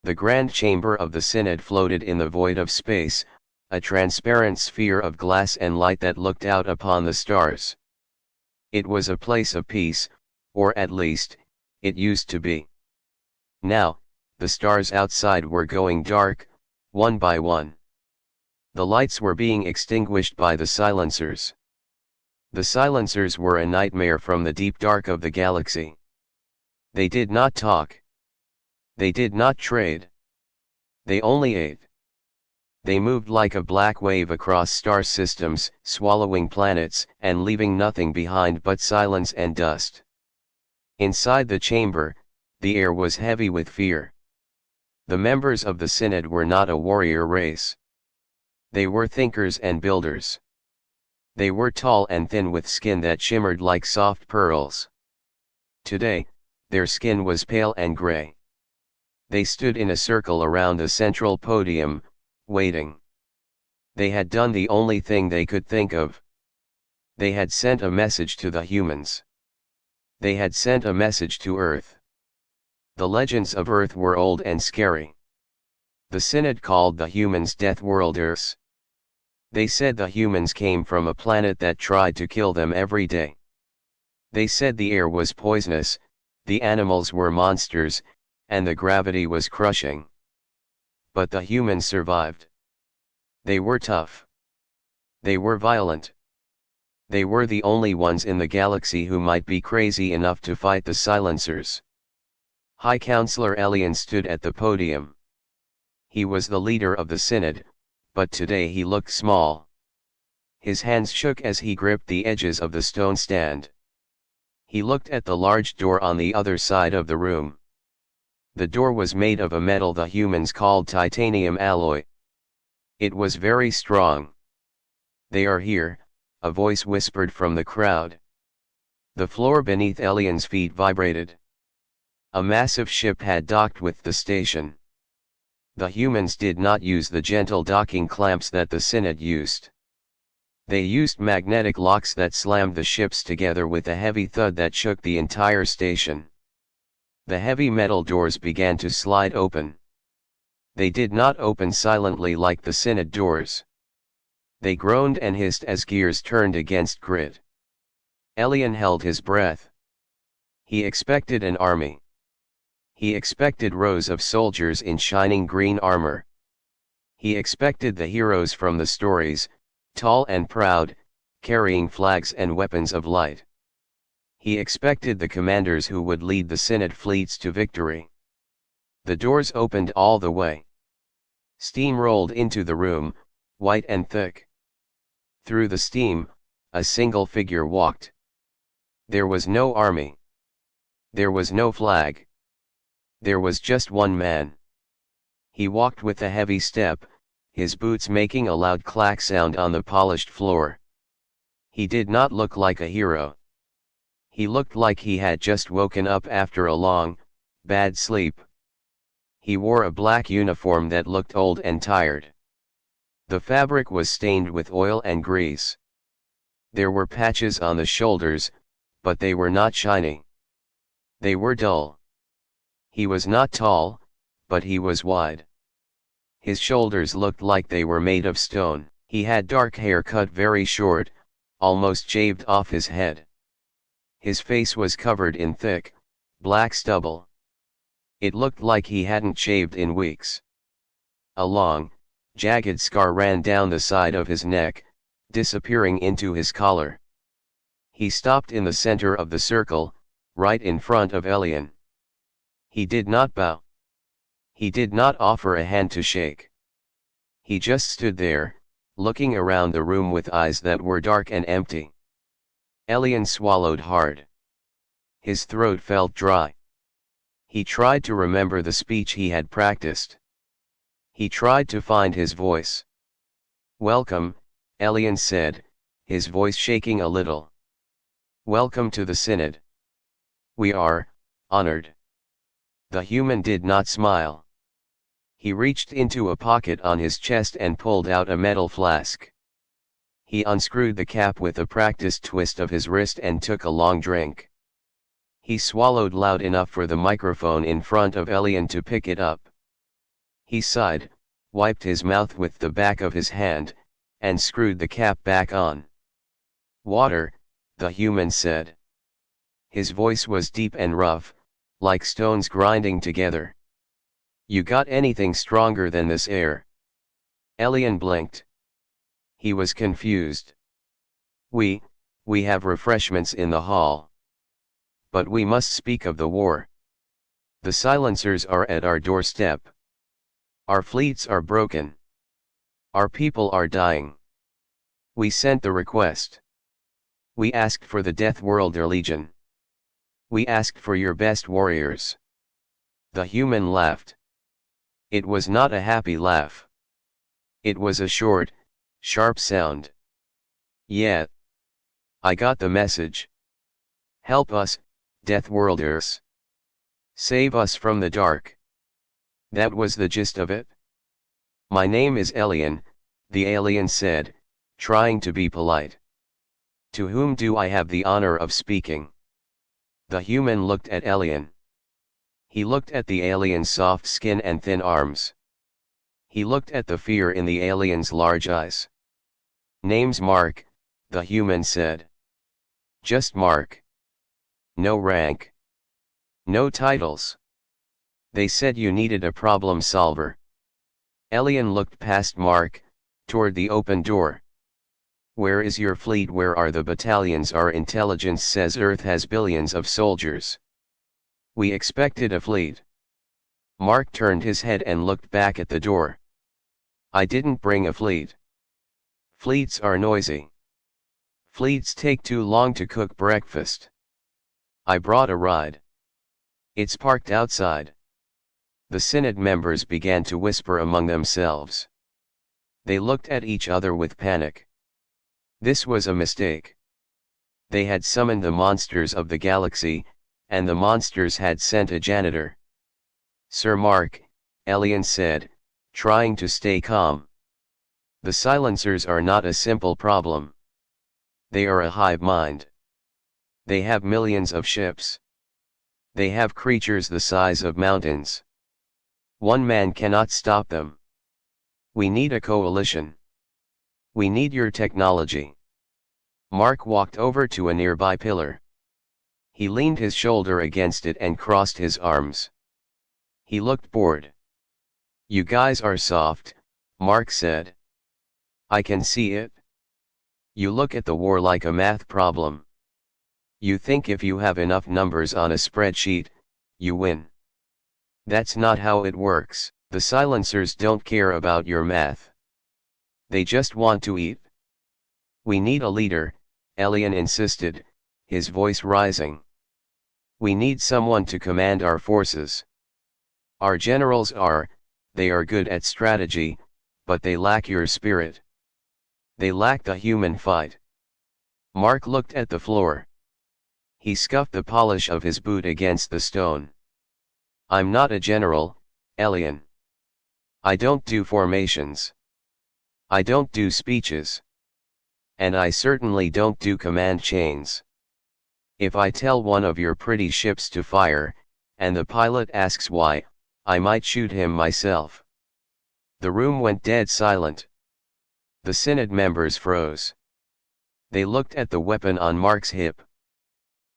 The grand chamber of the synod floated in the void of space, a transparent sphere of glass and light that looked out upon the stars. It was a place of peace, or at least, it used to be. Now, the stars outside were going dark, one by one. The lights were being extinguished by the silencers. The silencers were a nightmare from the deep dark of the galaxy. They did not talk. They did not trade. They only ate. They moved like a black wave across star systems, swallowing planets, and leaving nothing behind but silence and dust. Inside the chamber, the air was heavy with fear. The members of the synod were not a warrior race. They were thinkers and builders. They were tall and thin with skin that shimmered like soft pearls. Today, their skin was pale and gray. They stood in a circle around the central podium, waiting. They had done the only thing they could think of. They had sent a message to the humans. They had sent a message to Earth. The legends of Earth were old and scary. The synod called the humans Deathworlders. They said the humans came from a planet that tried to kill them every day. They said the air was poisonous, the animals were monsters, and the gravity was crushing. But the humans survived. They were tough. They were violent. They were the only ones in the galaxy who might be crazy enough to fight the silencers. High Counselor Elian stood at the podium. He was the leader of the synod, but today he looked small. His hands shook as he gripped the edges of the stone stand. He looked at the large door on the other side of the room. The door was made of a metal the humans called titanium alloy. It was very strong. "They are here," a voice whispered from the crowd. The floor beneath Elian's feet vibrated. A massive ship had docked with the station. The humans did not use the gentle docking clamps that the synod used. They used magnetic locks that slammed the ships together with a heavy thud that shook the entire station. The heavy metal doors began to slide open. They did not open silently like the synod doors. They groaned and hissed as gears turned against grit. Elian held his breath. He expected an army. He expected rows of soldiers in shining green armor. He expected the heroes from the stories, tall and proud, carrying flags and weapons of light. He expected the commanders who would lead the synod fleets to victory. The doors opened all the way. Steam rolled into the room, white and thick. Through the steam, a single figure walked. There was no army. There was no flag. There was just one man. He walked with a heavy step, his boots making a loud clack sound on the polished floor. He did not look like a hero. He looked like he had just woken up after a long, bad sleep. He wore a black uniform that looked old and tired. The fabric was stained with oil and grease. There were patches on the shoulders, but they were not shiny. They were dull. He was not tall, but he was wide. His shoulders looked like they were made of stone. He had dark hair cut very short, almost shaved off his head. His face was covered in thick, black stubble. It looked like he hadn't shaved in weeks. A long, jagged scar ran down the side of his neck, disappearing into his collar. He stopped in the center of the circle, right in front of Elian. He did not bow. He did not offer a hand to shake. He just stood there, looking around the room with eyes that were dark and empty. Elian swallowed hard. His throat felt dry. He tried to remember the speech he had practiced. He tried to find his voice. "Welcome," Elian said, his voice shaking a little. "Welcome to the synod. We are honored." The human did not smile. He reached into a pocket on his chest and pulled out a metal flask. He unscrewed the cap with a practiced twist of his wrist and took a long drink. He swallowed loud enough for the microphone in front of Elian to pick it up. He sighed, wiped his mouth with the back of his hand, and screwed the cap back on. "Water," the human said. His voice was deep and rough, like stones grinding together. "You got anything stronger than this air?" Elian blinked. He was confused. We have refreshments in the hall. But we must speak of the war. The silencers are at our doorstep. Our fleets are broken. Our people are dying. We sent the request. We asked for the Deathworlder Legion. We asked for your best warriors." The human laughed. It was not a happy laugh. It was a short, sharp sound. "Yeah. I got the message. Help us, Deathworlders. Save us from the dark." That was the gist of it. "My name is Elian," the alien said, trying to be polite. "To whom do I have the honor of speaking?" The human looked at Elian. He looked at the alien's soft skin and thin arms. He looked at the fear in the alien's large eyes. "Name's Mark," the human said. "Just Mark. No rank. No titles. They said you needed a problem solver." Elian looked past Mark, toward the open door. "Where is your fleet? Where are the battalions? Our intelligence says Earth has billions of soldiers. We expected a fleet." Mark turned his head and looked back at the door. "I didn't bring a fleet. Fleets are noisy. Fleets take too long to cook breakfast. I brought a ride. It's parked outside." The Synod members began to whisper among themselves. They looked at each other with panic. This was a mistake. They had summoned the monsters of the galaxy, and the monsters had sent a janitor. "Sir Mark," Elian said, trying to stay calm. "The silencers are not a simple problem. They are a hive mind. They have millions of ships. They have creatures the size of mountains. One man cannot stop them. We need a coalition. We need your technology." Mark walked over to a nearby pillar. He leaned his shoulder against it and crossed his arms. He looked bored. "You guys are soft," Mark said. "I can see it. You look at the war like a math problem. You think if you have enough numbers on a spreadsheet, you win. That's not how it works. The silencers don't care about your math. They just want to eat." "We need a leader," Elian insisted, his voice rising. "We need someone to command our forces. Our generals they are good at strategy, but they lack your spirit. They lack the human fight." Mark looked at the floor. He scuffed the polish of his boot against the stone. "I'm not a general, Elian. I don't do formations. I don't do speeches. And I certainly don't do command chains. If I tell one of your pretty ships to fire, and the pilot asks why, I might shoot him myself." The room went dead silent. The Synod members froze. They looked at the weapon on Mark's hip.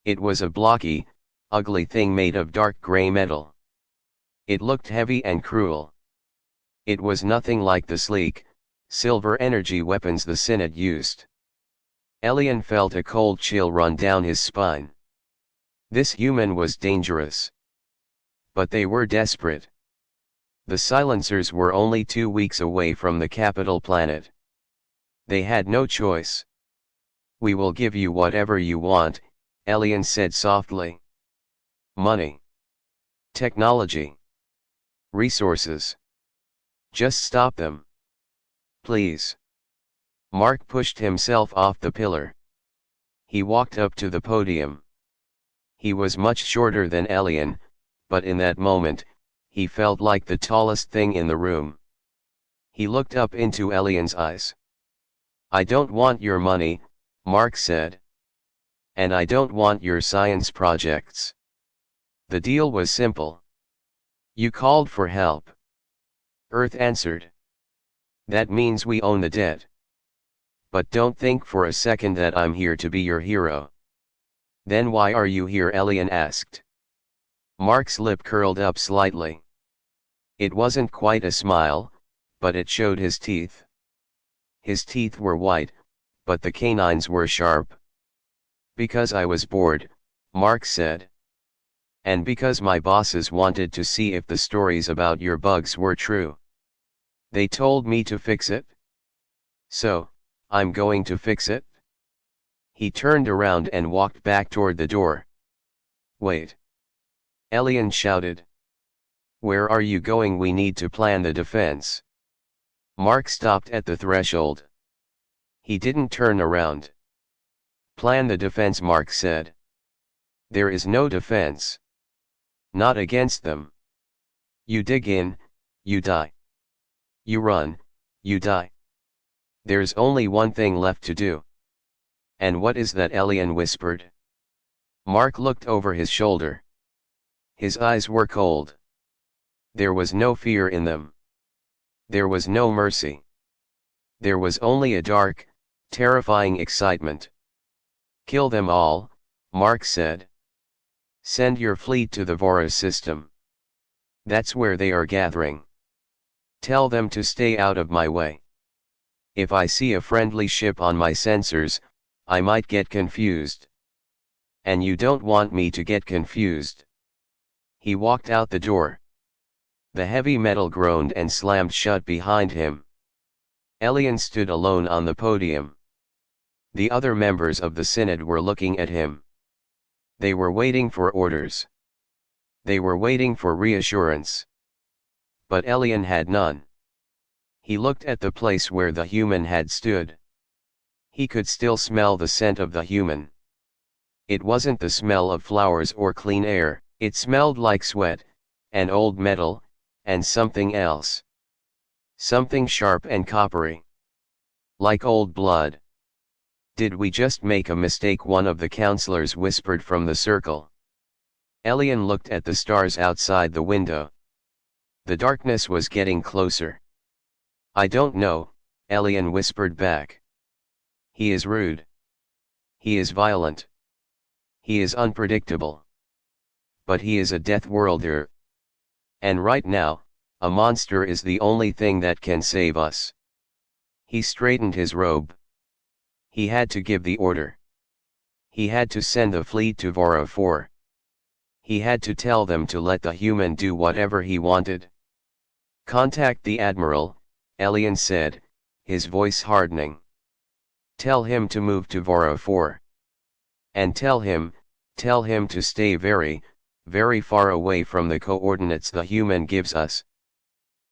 It was a blocky, ugly thing made of dark gray metal. It looked heavy and cruel. It was nothing like the sleek, silver energy weapons the Synod used. Elian felt a cold chill run down his spine. This human was dangerous. But they were desperate. The silencers were only 2 weeks away from the capital planet. They had no choice. "We will give you whatever you want," Elian said softly. "Money. Technology. Resources. Just stop them. Please." Mark pushed himself off the pillar. He walked up to the podium. He was much shorter than Elian, but in that moment, he felt like the tallest thing in the room. He looked up into Elian's eyes. "I don't want your money," Mark said. "And I don't want your science projects. The deal was simple. You called for help. Earth answered. That means we own the debt. But don't think for a second that I'm here to be your hero. Then why are you here? Elian asked. Mark's lip curled up slightly. It wasn't quite a smile, but it showed his teeth. His teeth were white, but the canines were sharp. Because I was bored, Mark said. And because my bosses wanted to see if the stories about your bugs were true. They told me to fix it. So, I'm going to fix it. He turned around and walked back toward the door. Wait! Elian shouted. Where are you going? We need to plan the defense. Mark stopped at the threshold. He didn't turn around. Plan the defense, Mark said. There is no defense. Not against them. You dig in, you die. You run, you die. There's only one thing left to do. And what is that? Elian whispered. Mark looked over his shoulder. His eyes were cold. There was no fear in them. There was no mercy. There was only a dark, terrifying excitement. Kill them all, Mark said. Send your fleet to the Vora system. That's where they are gathering. Tell them to stay out of my way. If I see a friendly ship on my sensors, I might get confused. And you don't want me to get confused. He walked out the door. The heavy metal groaned and slammed shut behind him. Elian stood alone on the podium. The other members of the Synod were looking at him. They were waiting for orders. They were waiting for reassurance. But Elian had none. He looked at the place where the human had stood. He could still smell the scent of the human. It wasn't the smell of flowers or clean air, it smelled like sweat, and old metal, and something else. Something sharp and coppery. Like old blood. Did we just make a mistake? One of the counselors whispered from the circle. Elian looked at the stars outside the window. The darkness was getting closer. I don't know, Elian whispered back. He is rude. He is violent. He is unpredictable. But he is a Deathworlder. And right now, a monster is the only thing that can save us. He straightened his robe. He had to give the order. He had to send the fleet to Vora 4. He had to tell them to let the human do whatever he wanted. Contact the Admiral, Elian said, his voice hardening. Tell him to move to Vora 4. And tell him to stay very, very far away from the coordinates the human gives us.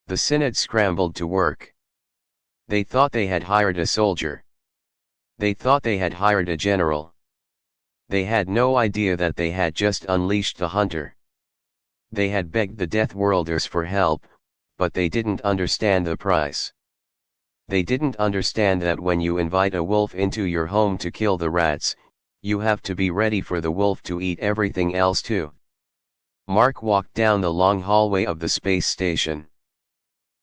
The Synod scrambled to work. They thought they had hired a soldier. They thought they had hired a general. They had no idea that they had just unleashed the hunter. They had begged the Deathworlders for help, but they didn't understand the price. They didn't understand that when you invite a wolf into your home to kill the rats, you have to be ready for the wolf to eat everything else too. Mark walked down the long hallway of the space station.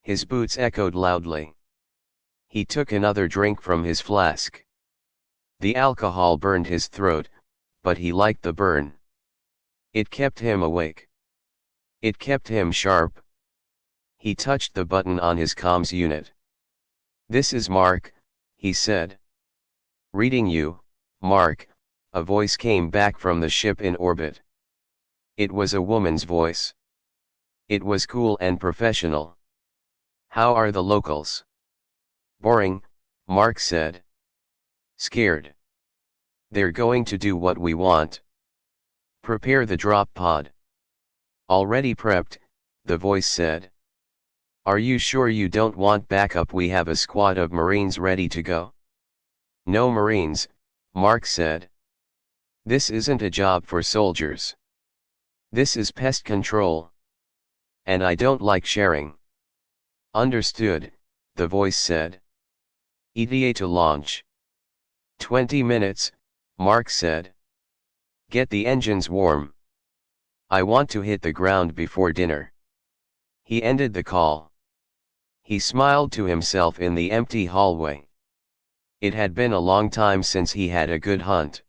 His boots echoed loudly. He took another drink from his flask. The alcohol burned his throat, but he liked the burn. It kept him awake. It kept him sharp. He touched the button on his comms unit. This is Mark, he said. Reading you, Mark, a voice came back from the ship in orbit. It was a woman's voice. It was cool and professional. How are the locals? Boring, Mark said. Scared. They're going to do what we want. Prepare the drop pod. Already prepped, the voice said. Are you sure you don't want backup? We have a squad of Marines ready to go. No Marines, Mark said. This isn't a job for soldiers. This is pest control. And I don't like sharing. Understood, the voice said. ETA to launch. 20 minutes, Mark said. Get the engines warm. I want to hit the ground before dinner. He ended the call. He smiled to himself in the empty hallway. It had been a long time since he had a good hunt.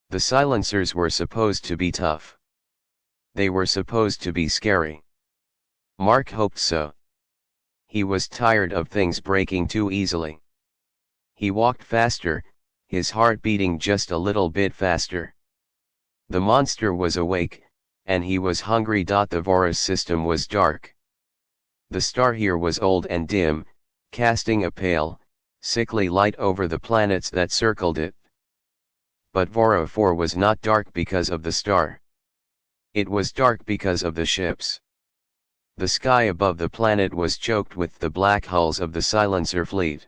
The silencers were supposed to be tough. They were supposed to be scary. Mark hoped so. He was tired of things breaking too easily. He walked faster, his heart beating just a little bit faster. The monster was awake, and he was hungry. The Vora's system was dark. The star here was old and dim, casting a pale, sickly light over the planets that circled it. But Vora 4 was not dark because of the star. It was dark because of the ships. The sky above the planet was choked with the black hulls of the silencer fleet.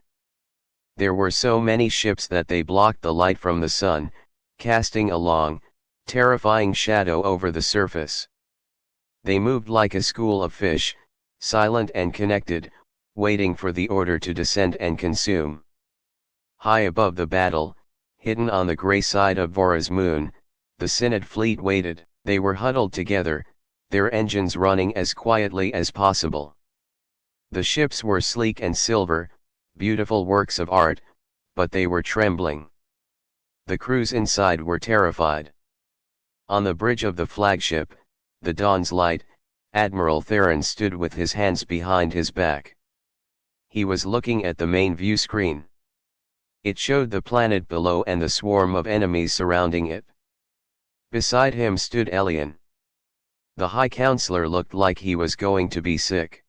There were so many ships that they blocked the light from the sun, casting a long, terrifying shadow over the surface. They moved like a school of fish, silent and connected, waiting for the order to descend and consume. High above the battle, hidden on the gray side of Vora's moon, the Synod fleet waited. They were huddled together, their engines running as quietly as possible. The ships were sleek and silver, beautiful works of art, but they were trembling. The crews inside were terrified. On the bridge of the flagship, the Dawn's Light, Admiral Theron stood with his hands behind his back. He was looking at the main view screen. It showed the planet below and the swarm of enemies surrounding it. Beside him stood Elian. The High Counselor looked like he was going to be sick.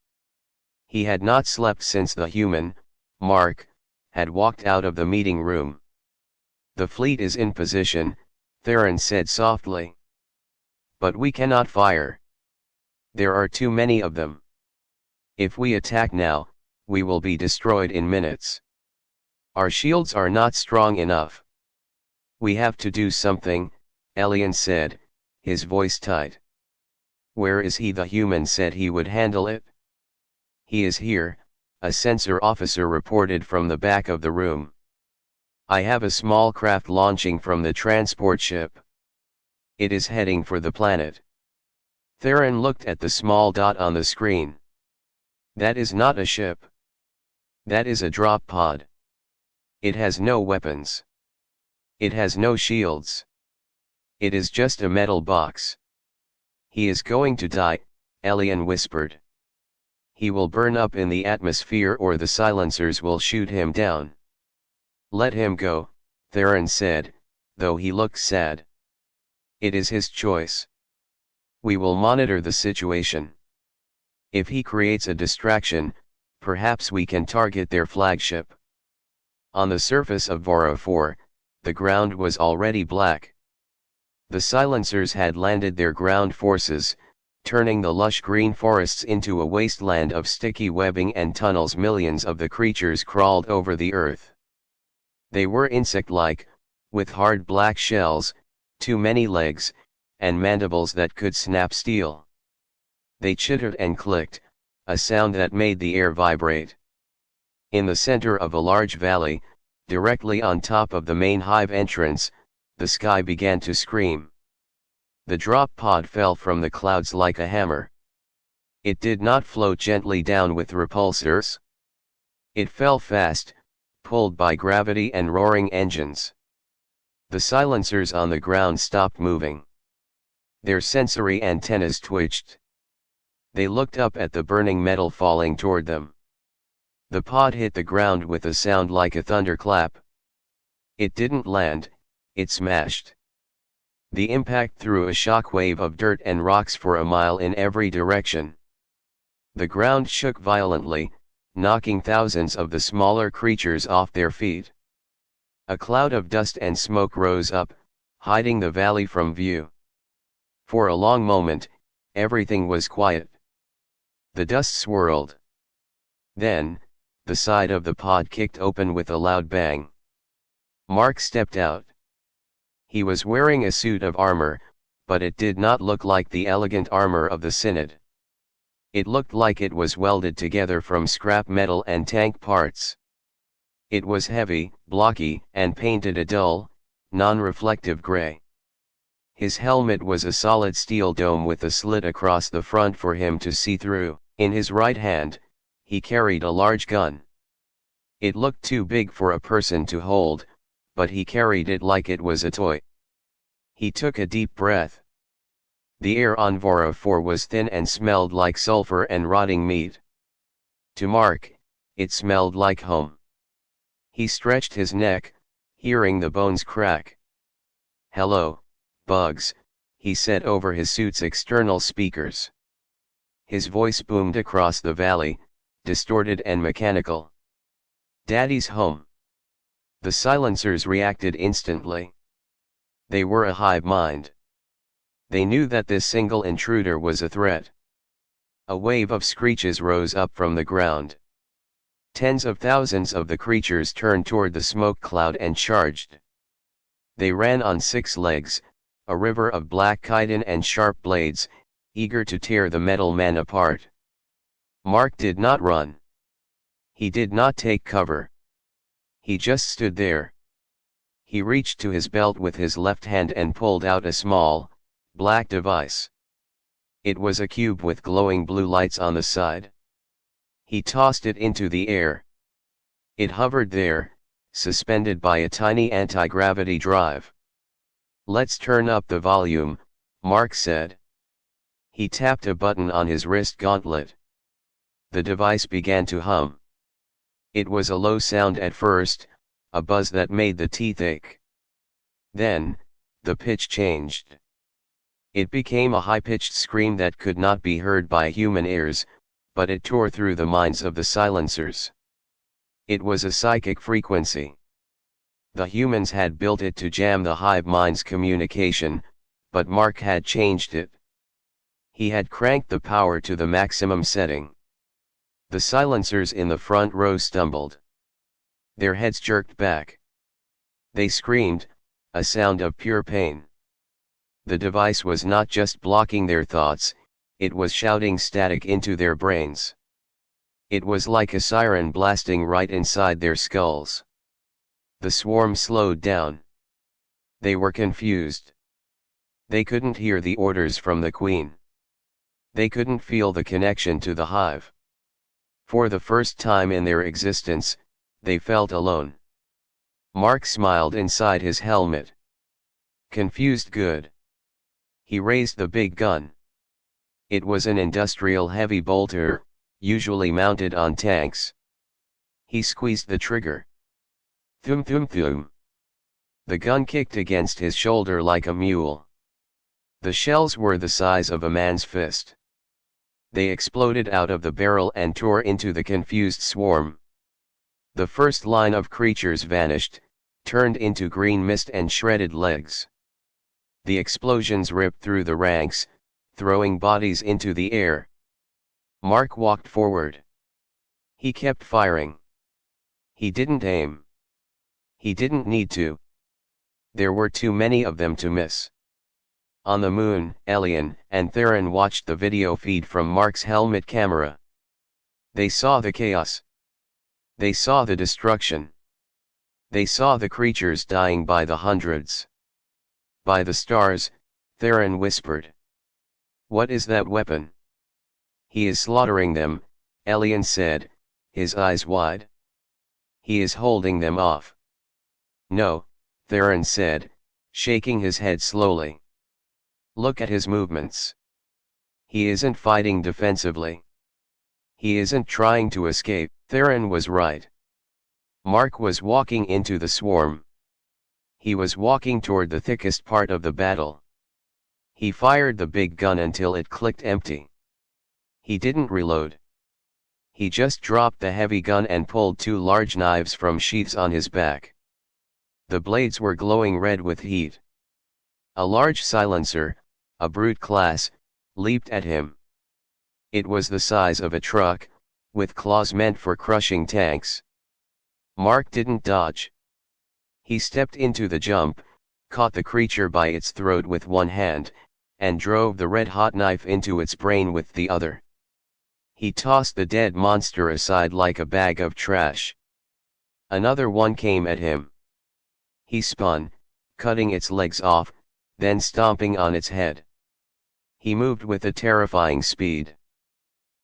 He had not slept since the human, Mark, had walked out of the meeting room. "The fleet is in position," Theron said softly. "But we cannot fire. There are too many of them. If we attack now, we will be destroyed in minutes. Our shields are not strong enough." "We have to do something," Elian said, his voice tight. "Where is he?" The human said he would handle it. "He is here," a sensor officer reported from the back of the room. "I have a small craft launching from the transport ship. It is heading for the planet." Theron looked at the small dot on the screen. "That is not a ship. That is a drop pod. It has no weapons. It has no shields. It is just a metal box." "He is going to die," Elian whispered. "He will burn up in the atmosphere or the silencers will shoot him down." "Let him go," Theron said, though he looked sad. "It is his choice. We will monitor the situation. If he creates a distraction, perhaps we can target their flagship." On the surface of Vora 4, the ground was already black. The silencers had landed their ground forces, turning the lush green forests into a wasteland of sticky webbing and tunnels. Millions of the creatures crawled over the earth. They were insect-like, with hard black shells, too many legs, and mandibles that could snap steel. They chittered and clicked, a sound that made the air vibrate. In the center of a large valley, directly on top of the main hive entrance, the sky began to scream. The drop pod fell from the clouds like a hammer. It did not float gently down with repulsors. It fell fast, pulled by gravity and roaring engines. The silencers on the ground stopped moving. Their sensory antennas twitched. They looked up at the burning metal falling toward them. The pod hit the ground with a sound like a thunderclap. It didn't land, it smashed. The impact threw a shockwave of dirt and rocks for a mile in every direction. The ground shook violently, knocking thousands of the smaller creatures off their feet. A cloud of dust and smoke rose up, hiding the valley from view. For a long moment, everything was quiet. The dust swirled. Then, the side of the pod kicked open with a loud bang. Mark stepped out. He was wearing a suit of armor, but it did not look like the elegant armor of the Synod. It looked like it was welded together from scrap metal and tank parts. It was heavy, blocky, and painted a dull, non-reflective gray. His helmet was a solid steel dome with a slit across the front for him to see through. In his right hand, he carried a large gun. It looked too big for a person to hold, but he carried it like it was a toy. He took a deep breath. The air on Vora 4 was thin and smelled like sulfur and rotting meat. To Mark, it smelled like home. He stretched his neck, hearing the bones crack. "Hello, Bugs," he said over his suit's external speakers. His voice boomed across the valley, distorted and mechanical. "Daddy's home." The silencers reacted instantly. They were a hive mind. They knew that this single intruder was a threat. A wave of screeches rose up from the ground. Tens of thousands of the creatures turned toward the smoke cloud and charged. They ran on 6 legs, a river of black chitin and sharp blades, eager to tear the metal man apart. Mark did not run. He did not take cover. He just stood there. He reached to his belt with his left hand and pulled out a small, black device. It was a cube with glowing blue lights on the side. He tossed it into the air. It hovered there, suspended by a tiny anti-gravity drive. "Let's turn up the volume," Mark said. He tapped a button on his wrist gauntlet. The device began to hum. It was a low sound at first, a buzz that made the teeth ache. Then, the pitch changed. It became a high-pitched scream that could not be heard by human ears, but it tore through the minds of the silencers. It was a psychic frequency. The humans had built it to jam the hive mind's communication, but Mark had changed it. He had cranked the power to the maximum setting. The silencers in the front row stumbled. Their heads jerked back. They screamed, a sound of pure pain. The device was not just blocking their thoughts, it was shouting static into their brains. It was like a siren blasting right inside their skulls. The swarm slowed down. They were confused. They couldn't hear the orders from the Queen. They couldn't feel the connection to the hive. For the first time in their existence, they felt alone. Mark smiled inside his helmet. Confused good. He raised the big gun. It was an industrial heavy bolter, usually mounted on tanks. He squeezed the trigger. Thum thum thum. The gun kicked against his shoulder like a mule. The shells were the size of a man's fist. They exploded out of the barrel and tore into the confused swarm. The first line of creatures vanished, turned into green mist and shredded legs. The explosions ripped through the ranks, throwing bodies into the air. Mark walked forward. He kept firing. He didn't aim. He didn't need to. There were too many of them to miss. On the moon, Elian and Theron watched the video feed from Mark's helmet camera. They saw the chaos. They saw the destruction. They saw the creatures dying by the hundreds. "By the stars," Theron whispered. "What is that weapon?" "He is slaughtering them," Elian said, his eyes wide. "He is holding them off." "No," Theron said, shaking his head slowly. "Look at his movements. He isn't fighting defensively. He isn't trying to escape." Theron was right. Mark was walking into the swarm. He was walking toward the thickest part of the battle. He fired the big gun until it clicked empty. He didn't reload. He just dropped the heavy gun and pulled 2 large knives from sheaths on his back. The blades were glowing red with heat. A large silencer, a brute class, leaped at him. It was the size of a truck, with claws meant for crushing tanks. Mark didn't dodge. He stepped into the jump, caught the creature by its throat with one hand, and drove the red-hot knife into its brain with the other. He tossed the dead monster aside like a bag of trash. Another one came at him. He spun, cutting its legs off, then stomping on its head. He moved with a terrifying speed.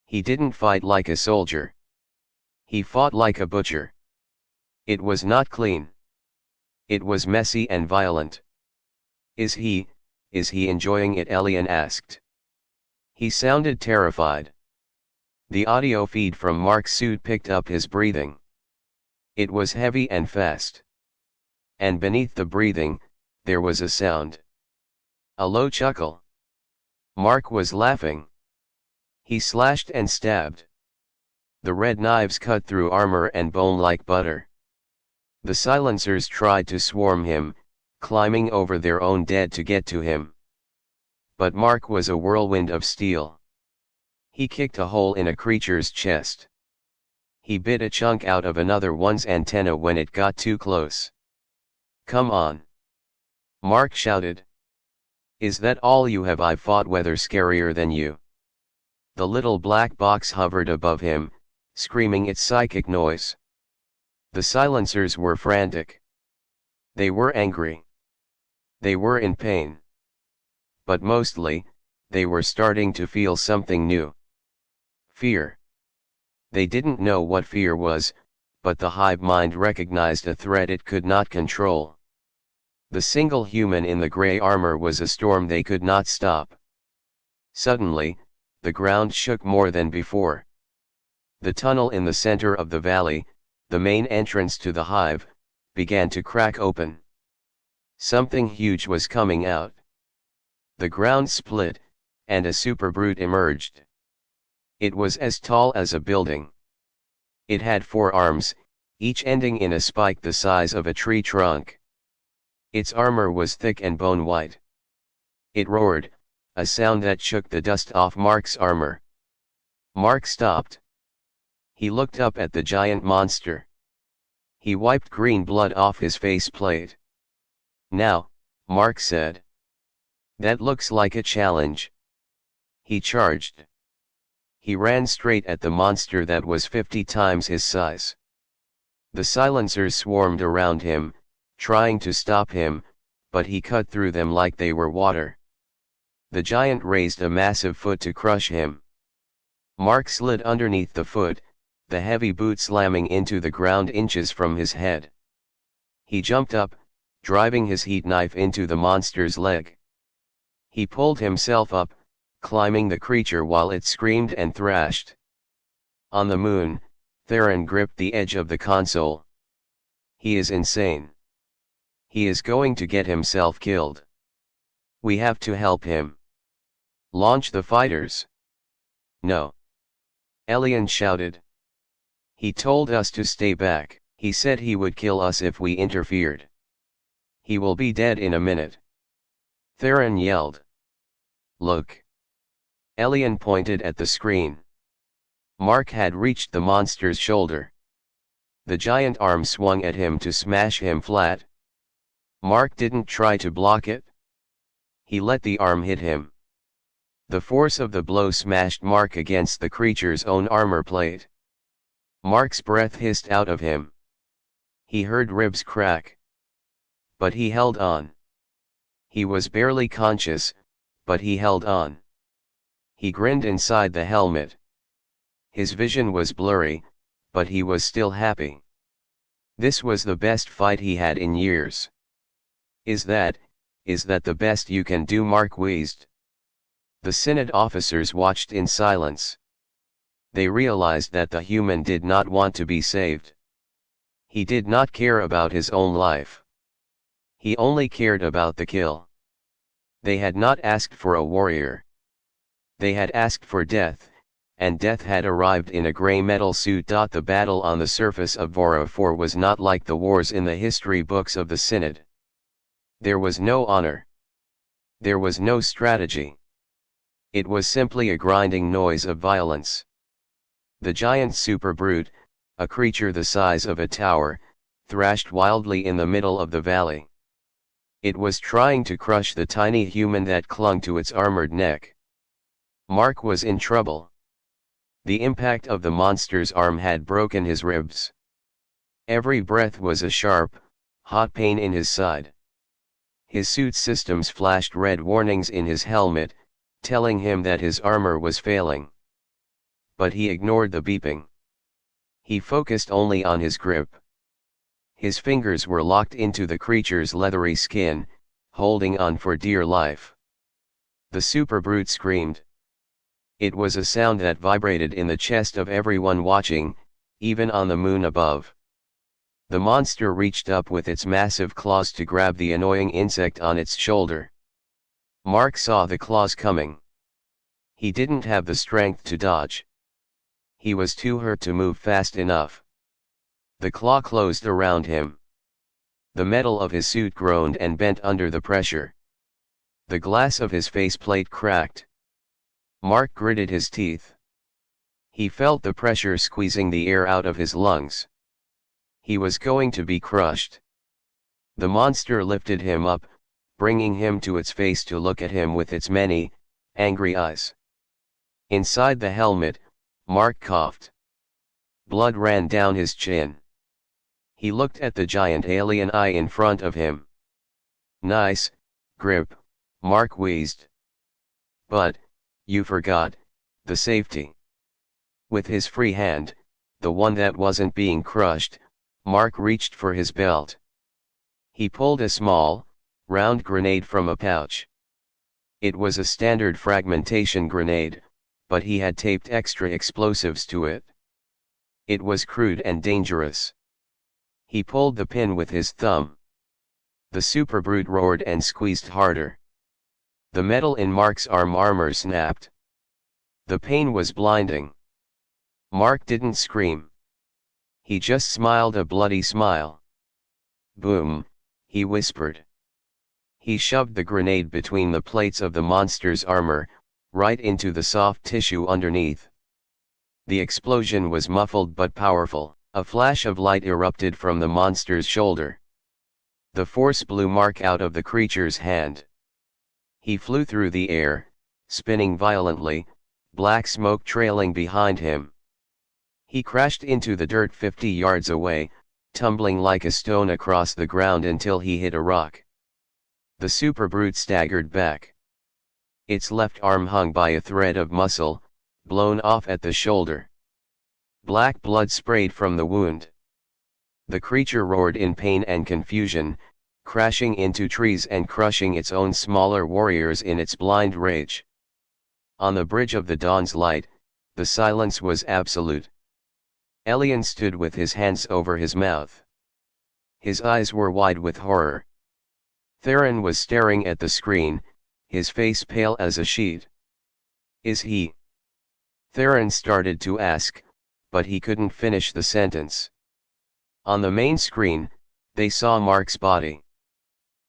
He didn't fight like a soldier. He fought like a butcher. It was not clean. It was messy and violent. Is he enjoying it?" Elian asked. He sounded terrified. The audio feed from Mark's suit picked up his breathing. It was heavy and fast. And beneath the breathing, there was a sound. A low chuckle. Mark was laughing. He slashed and stabbed. The red knives cut through armor and bone like butter. The silencers tried to swarm him, climbing over their own dead to get to him. But Mark was a whirlwind of steel. He kicked a hole in a creature's chest. He bit a chunk out of another one's antenna when it got too close. "Come on!" Mark shouted. "Is that all you have? I've fought weather scarier than you." The little black box hovered above him, screaming its psychic noise. The silencers were frantic. They were angry. They were in pain. But mostly, they were starting to feel something new. Fear. They didn't know what fear was, but the hive mind recognized a threat it could not control. The single human in the gray armor was a storm they could not stop. Suddenly, the ground shook more than before. The tunnel in the center of the valley, the main entrance to the hive, began to crack open. Something huge was coming out. The ground split, and a super brute emerged. It was as tall as a building. It had 4 arms, each ending in a spike the size of a tree trunk. Its armor was thick and bone-white. It roared, a sound that shook the dust off Mark's armor. Mark stopped. He looked up at the giant monster. He wiped green blood off his faceplate. "Now," Mark said. "That looks like a challenge." He charged. He ran straight at the monster that was 50 times his size. The silencers swarmed around him, trying to stop him, but he cut through them like they were water. The giant raised a massive foot to crush him. Mark slid underneath the foot, the heavy boot slamming into the ground inches from his head. He jumped up, driving his heat knife into the monster's leg. He pulled himself up, climbing the creature while it screamed and thrashed. On the moon, Theron gripped the edge of the console. "He is insane. He is going to get himself killed. We have to help him." "Launch the fighters." "No." Elian shouted. "He told us to stay back. He said he would kill us if we interfered. He will be dead in a minute." Theron yelled. "Look." Elian pointed at the screen. Mark had reached the monster's shoulder. The giant arm swung at him to smash him flat. Mark didn't try to block it. He let the arm hit him. The force of the blow smashed Mark against the creature's own armor plate. Mark's breath hissed out of him. He heard ribs crack. But he held on. He was barely conscious, but he held on. He grinned inside the helmet. His vision was blurry, but he was still happy. This was the best fight he had in years. Is that the best you can do?" Mark wheezed. The Synod officers watched in silence. They realized that the human did not want to be saved. He did not care about his own life. He only cared about the kill. They had not asked for a warrior. They had asked for death, and death had arrived in a gray metal suit. The battle on the surface of Vora 4 was not like the wars in the history books of the Synod. There was no honor. There was no strategy. It was simply a grinding noise of violence. The giant super brute, a creature the size of a tower, thrashed wildly in the middle of the valley. It was trying to crush the tiny human that clung to its armored neck. Mark was in trouble. The impact of the monster's arm had broken his ribs. Every breath was a sharp, hot pain in his side. His suit systems flashed red warnings in his helmet, telling him that his armor was failing. But he ignored the beeping. He focused only on his grip. His fingers were locked into the creature's leathery skin, holding on for dear life. The super brute screamed. It was a sound that vibrated in the chest of everyone watching, even on the moon above. The monster reached up with its massive claws to grab the annoying insect on its shoulder. Mark saw the claws coming. He didn't have the strength to dodge. He was too hurt to move fast enough. The claw closed around him. The metal of his suit groaned and bent under the pressure. The glass of his faceplate cracked. Mark gritted his teeth. He felt the pressure squeezing the air out of his lungs. He was going to be crushed. The monster lifted him up, bringing him to its face to look at him with its many, angry eyes. Inside the helmet, Mark coughed. Blood ran down his chin. He looked at the giant alien eye in front of him. "Nice grip," Mark wheezed. "But, you forgot the safety." With his free hand, the one that wasn't being crushed, Mark reached for his belt. He pulled a small, round grenade from a pouch. It was a standard fragmentation grenade, but he had taped extra explosives to it. It was crude and dangerous. He pulled the pin with his thumb. The super brute roared and squeezed harder. The metal in Mark's armor snapped. The pain was blinding. Mark didn't scream. He just smiled a bloody smile. "Boom," he whispered. He shoved the grenade between the plates of the monster's armor, right into the soft tissue underneath. The explosion was muffled but powerful. A flash of light erupted from the monster's shoulder. The force blew Mark out of the creature's hand. He flew through the air, spinning violently, black smoke trailing behind him. He crashed into the dirt 50 yards away, tumbling like a stone across the ground until he hit a rock. The super brute staggered back. Its left arm hung by a thread of muscle, blown off at the shoulder. Black blood sprayed from the wound. The creature roared in pain and confusion, crashing into trees and crushing its own smaller warriors in its blind rage. On the bridge of the dawn's light, the silence was absolute. Elian stood with his hands over his mouth. His eyes were wide with horror. Theron was staring at the screen, his face pale as a sheet. "Is he?" Theron started to ask, but he couldn't finish the sentence. On the main screen, they saw Mark's body.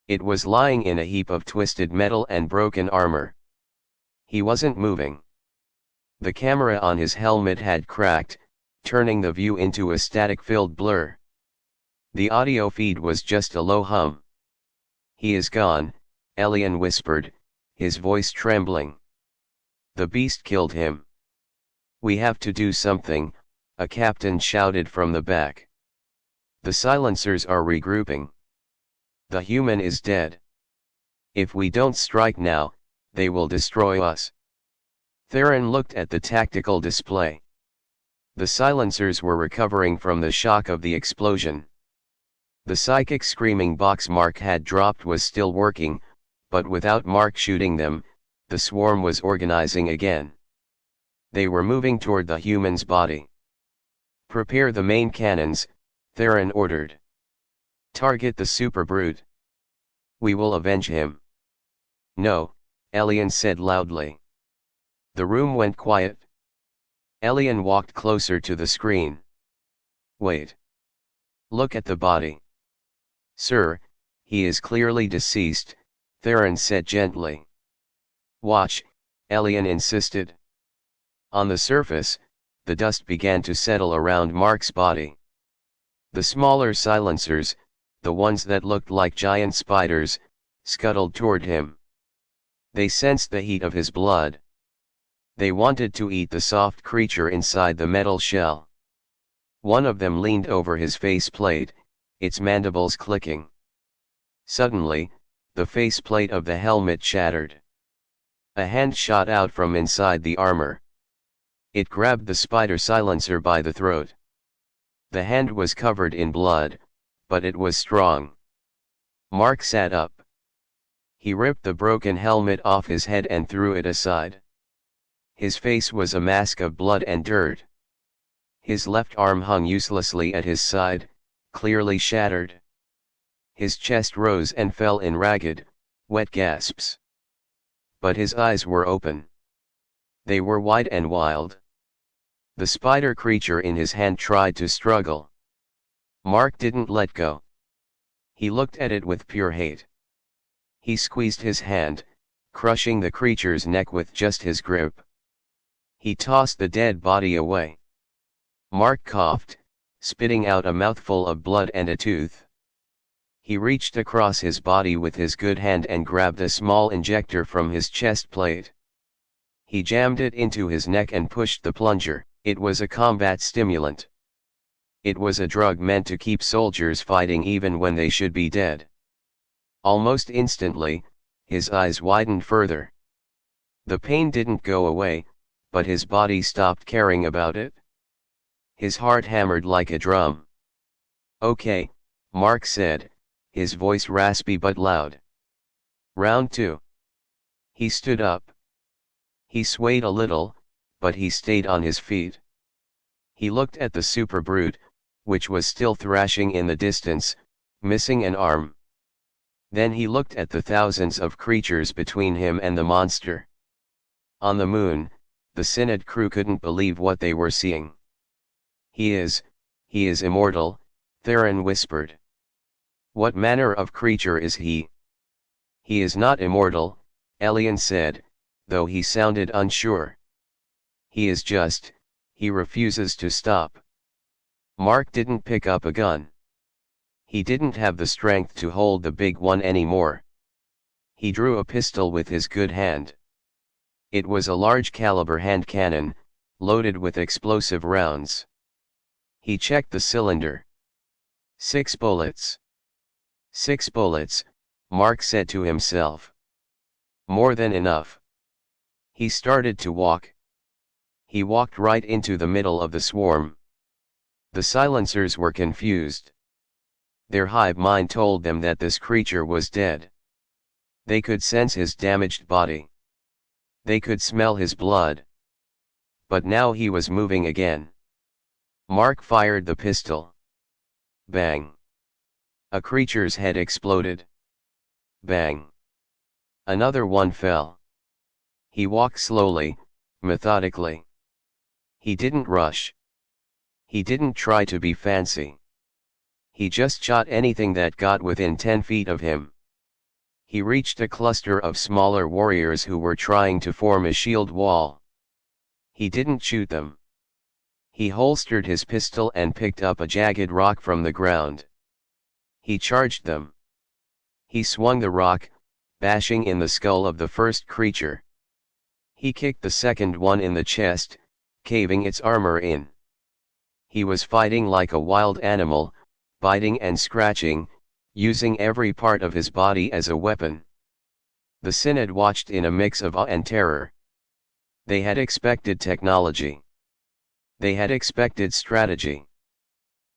It was lying in a heap of twisted metal and broken armor. He wasn't moving. The camera on his helmet had cracked, turning the view into a static-filled blur. The audio feed was just a low hum. "He is gone," Elian whispered, his voice trembling. "The beast killed him. We have to do something," a captain shouted from the back. "The silencers are regrouping. The human is dead. If we don't strike now, they will destroy us." Theron looked at the tactical display. The silencers were recovering from the shock of the explosion. The psychic screaming box Mark had dropped was still working, but without Mark shooting them, the swarm was organizing again. They were moving toward the human's body. "Prepare the main cannons," Theron ordered. "Target the super brute. We will avenge him." "No," Elian said loudly. The room went quiet. Elian walked closer to the screen. "Wait. Look at the body." "Sir, he is clearly deceased," Theron said gently. "Watch," Elian insisted. On the surface, the dust began to settle around Mark's body. The smaller silencers, the ones that looked like giant spiders, scuttled toward him. They sensed the heat of his blood. They wanted to eat the soft creature inside the metal shell. One of them leaned over his faceplate, its mandibles clicking. Suddenly, the faceplate of the helmet shattered. A hand shot out from inside the armor. It grabbed the spider silencer by the throat. The hand was covered in blood, but it was strong. Mark sat up. He ripped the broken helmet off his head and threw it aside. His face was a mask of blood and dirt. His left arm hung uselessly at his side, clearly shattered. His chest rose and fell in ragged, wet gasps. But his eyes were open. They were wide and wild. The spider creature in his hand tried to struggle. Mark didn't let go. He looked at it with pure hate. He squeezed his hand, crushing the creature's neck with just his grip. He tossed the dead body away. Mark coughed, spitting out a mouthful of blood and a tooth. He reached across his body with his good hand and grabbed a small injector from his chest plate. He jammed it into his neck and pushed the plunger. It was a combat stimulant. It was a drug meant to keep soldiers fighting even when they should be dead. Almost instantly, his eyes widened further. The pain didn't go away, but his body stopped caring about it. His heart hammered like a drum. "Okay," Mark said, his voice raspy but loud. "Round 2. He stood up. He swayed a little, but he stayed on his feet. He looked at the super brute, which was still thrashing in the distance, missing an arm. Then he looked at the thousands of creatures between him and the monster. On the moon, the Synod crew couldn't believe what they were seeing. He is immortal," Theron whispered. "What manner of creature is he?" "He is not immortal," Elian said, though he sounded unsure. "He refuses to stop." Mark didn't pick up a gun. He didn't have the strength to hold the big one anymore. He drew a pistol with his good hand. It was a large caliber hand cannon, loaded with explosive rounds. He checked the cylinder. 6 bullets. 6 bullets, Mark said to himself. More than enough. He started to walk. He walked right into the middle of the swarm. The silencers were confused. Their hive mind told them that this creature was dead. They could sense his damaged body. They could smell his blood. But now he was moving again. Mark fired the pistol. Bang! A creature's head exploded. Bang! Another one fell. He walked slowly, methodically. He didn't rush. He didn't try to be fancy. He just shot anything that got within 10 feet of him. He reached a cluster of smaller warriors who were trying to form a shield wall. He didn't shoot them. He holstered his pistol and picked up a jagged rock from the ground. He charged them. He swung the rock, bashing in the skull of the first creature. He kicked the second one in the chest, caving its armor in. He was fighting like a wild animal, biting and scratching, using every part of his body as a weapon. The Synod watched in a mix of awe and terror. They had expected technology. They had expected strategy.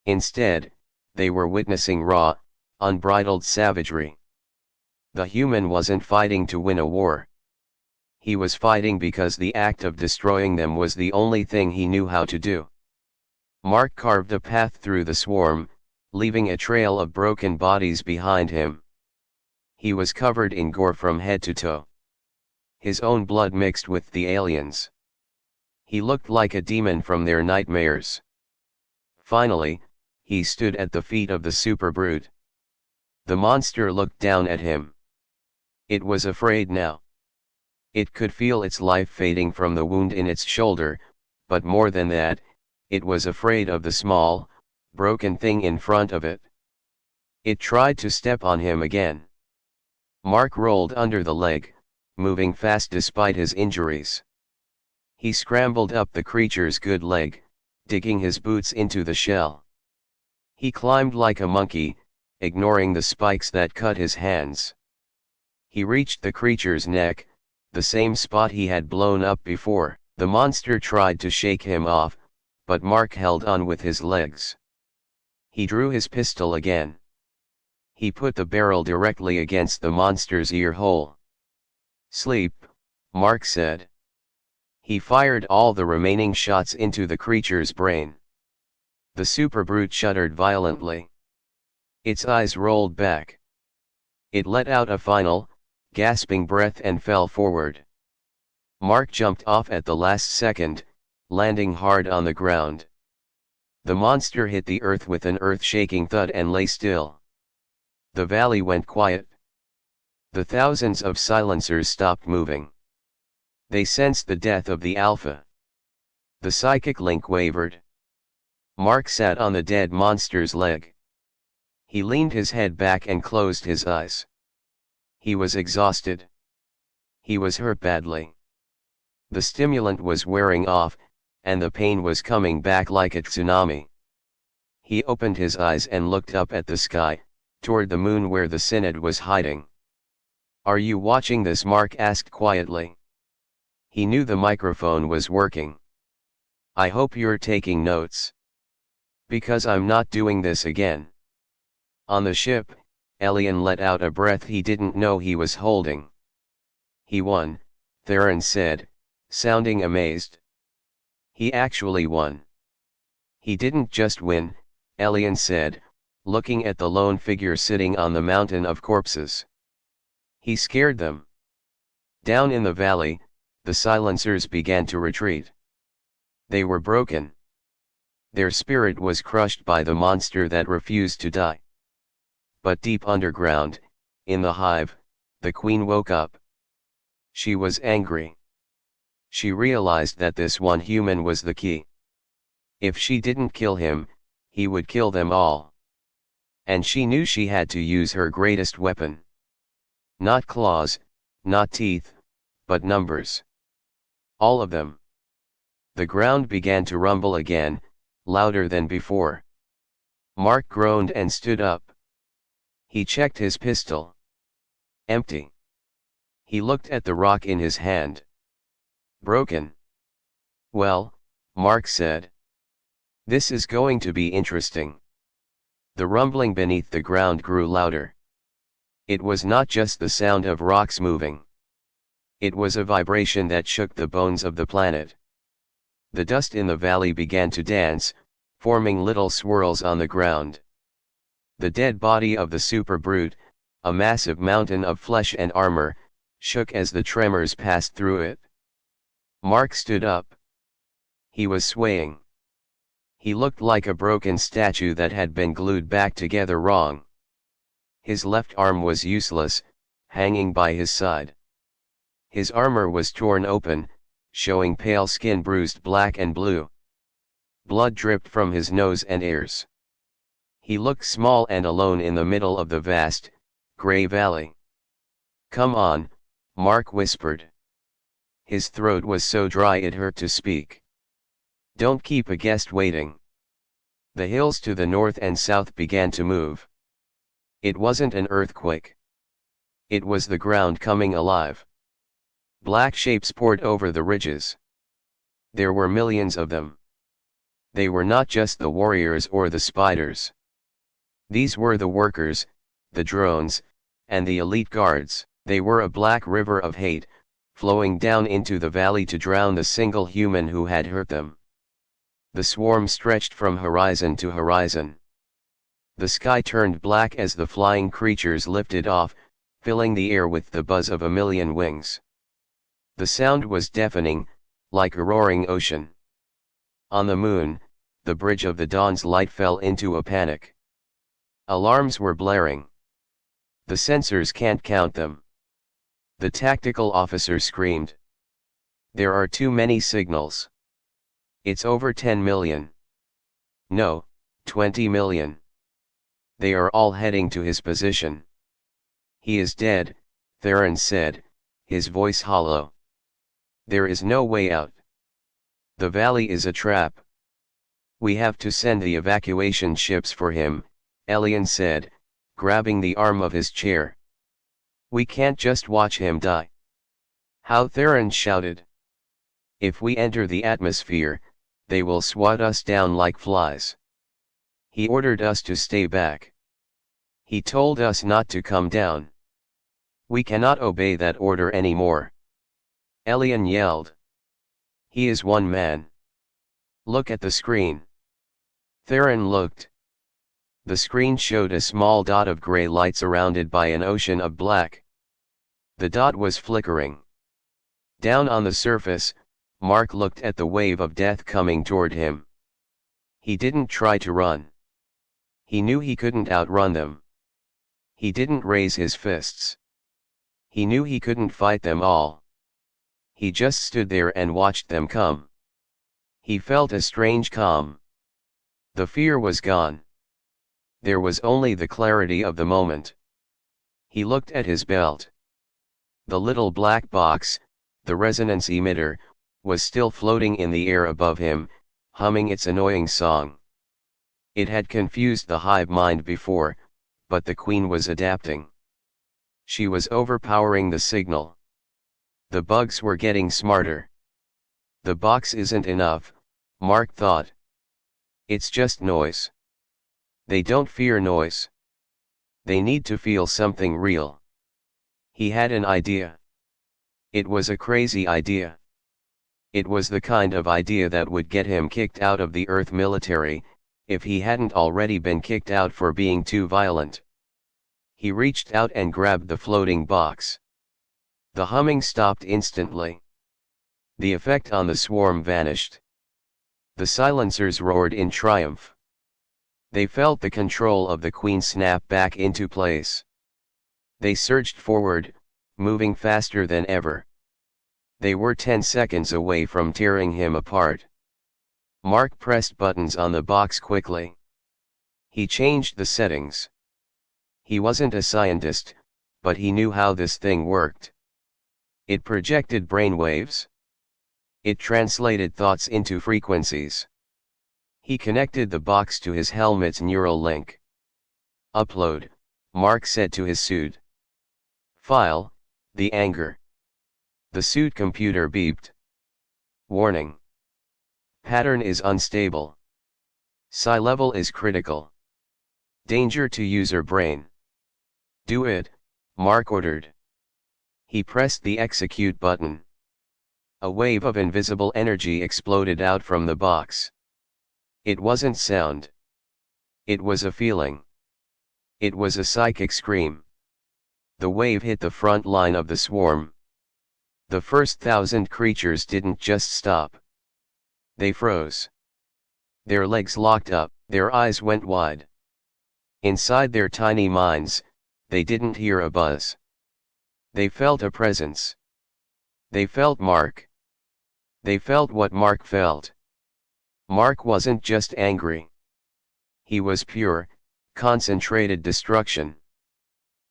Instead, they were witnessing raw, unbridled savagery. The human wasn't fighting to win a war. He was fighting because the act of destroying them was the only thing he knew how to do. Mark carved a path through the swarm, leaving a trail of broken bodies behind him. He was covered in gore from head to toe. His own blood mixed with the aliens. He looked like a demon from their nightmares. Finally, he stood at the feet of the super brute. The monster looked down at him. It was afraid now. It could feel its life fading from the wound in its shoulder, but more than that, it was afraid of the small, broken thing in front of it. It tried to step on him again. Mark rolled under the leg, moving fast despite his injuries. He scrambled up the creature's good leg, digging his boots into the shell. He climbed like a monkey, ignoring the spikes that cut his hands. He reached the creature's neck, the same spot he had blown up before. The monster tried to shake him off, but Mark held on with his legs. He drew his pistol again. He put the barrel directly against the monster's ear hole. "Sleep," Mark said. He fired all the remaining shots into the creature's brain. The superbrute shuddered violently. Its eyes rolled back. It let out a final, gasping breath and fell forward. Mark jumped off at the last second, landing hard on the ground. The monster hit the earth with an earth-shaking thud and lay still. The valley went quiet. The thousands of silencers stopped moving. They sensed the death of the Alpha. The psychic link wavered. Mark sat on the dead monster's leg. He leaned his head back and closed his eyes. He was exhausted. He was hurt badly. The stimulant was wearing off, and the pain was coming back like a tsunami. He opened his eyes and looked up at the sky, toward the moon where the Synod was hiding. "Are you watching this?" Mark asked quietly. He knew the microphone was working. "I hope you're taking notes. Because I'm not doing this again." On the ship, Elian let out a breath he didn't know he was holding. "He won," Theron said, sounding amazed. "He actually won." "He didn't just win," Elian said, looking at the lone figure sitting on the mountain of corpses. "He scared them." Down in the valley, the silencers began to retreat. They were broken. Their spirit was crushed by the monster that refused to die. But deep underground, in the hive, the queen woke up. She was angry. She realized that this one human was the key. If she didn't kill him, he would kill them all. And she knew she had to use her greatest weapon. Not claws, not teeth, but numbers. All of them. The ground began to rumble again, louder than before. Mark groaned and stood up. He checked his pistol. Empty. He looked at the rock in his hand. Broken. "Well," Mark said. "This is going to be interesting." The rumbling beneath the ground grew louder. It was not just the sound of rocks moving. It was a vibration that shook the bones of the planet. The dust in the valley began to dance, forming little swirls on the ground. The dead body of the superbrute, a massive mountain of flesh and armor, shook as the tremors passed through it. Mark stood up. He was swaying. He looked like a broken statue that had been glued back together wrong. His left arm was useless, hanging by his side. His armor was torn open, showing pale skin bruised black and blue. Blood dripped from his nose and ears. He looked small and alone in the middle of the vast, gray valley. "Come on," Mark whispered. His throat was so dry it hurt to speak. "Don't keep a guest waiting." The hills to the north and south began to move. It wasn't an earthquake. It was the ground coming alive. Black shapes poured over the ridges. There were millions of them. They were not just the warriors or the spiders. These were the workers, the drones, and the elite guards. They were a black river of hate, flowing down into the valley to drown the single human who had hurt them. The swarm stretched from horizon to horizon. The sky turned black as the flying creatures lifted off, filling the air with the buzz of a million wings. The sound was deafening, like a roaring ocean. On the moon, the bridge of the dawn's light fell into a panic. Alarms were blaring. "The sensors can't count them." The tactical officer screamed. "There are too many signals. It's over 10 million. No, 20 million. They are all heading to his position." "He is dead," Theron said, his voice hollow. "There is no way out. The valley is a trap." "We have to send the evacuation ships for him," Elian said, grabbing the arm of his chair. "We can't just watch him die." "How?" Theron shouted. "If we enter the atmosphere, they will swat us down like flies. He ordered us to stay back. He told us not to come down. We cannot obey that order anymore. Elian yelled. He is one man. Look at the screen. Theron looked. The screen showed a small dot of gray light surrounded by an ocean of black. The dot was flickering. Down on the surface, Mark looked at the wave of death coming toward him. He didn't try to run. He knew he couldn't outrun them. He didn't raise his fists. He knew he couldn't fight them all. He just stood there and watched them come. He felt a strange calm. The fear was gone. There was only the clarity of the moment. He looked at his belt. The little black box, the resonance emitter, was still floating in the air above him, humming its annoying song. It had confused the hive mind before, but the queen was adapting. She was overpowering the signal. The bugs were getting smarter. The box isn't enough, Mark thought. It's just noise. They don't fear noise. They need to feel something real. He had an idea. It was a crazy idea. It was the kind of idea that would get him kicked out of the Earth military, if he hadn't already been kicked out for being too violent. He reached out and grabbed the floating box. The humming stopped instantly. The effect on the swarm vanished. The silencers roared in triumph. They felt the control of the queen snap back into place. They surged forward, moving faster than ever. They were 10 seconds away from tearing him apart. Mark pressed buttons on the box quickly. He changed the settings. He wasn't a scientist, but he knew how this thing worked. It projected brainwaves. It translated thoughts into frequencies. He connected the box to his helmet's neural link. Upload, Mark said to his suit. File, the anger. The suit computer beeped. Warning. Pattern is unstable. Psi level is critical. Danger to user brain. Do it, Mark ordered. He pressed the execute button. A wave of invisible energy exploded out from the box. It wasn't sound. It was a feeling. It was a psychic scream. The wave hit the front line of the swarm. The first 1,000 creatures didn't just stop. They froze. Their legs locked up, their eyes went wide. Inside their tiny minds, they didn't hear a buzz. They felt a presence. They felt Mark. They felt what Mark felt. Mark wasn't just angry. He was pure, concentrated destruction.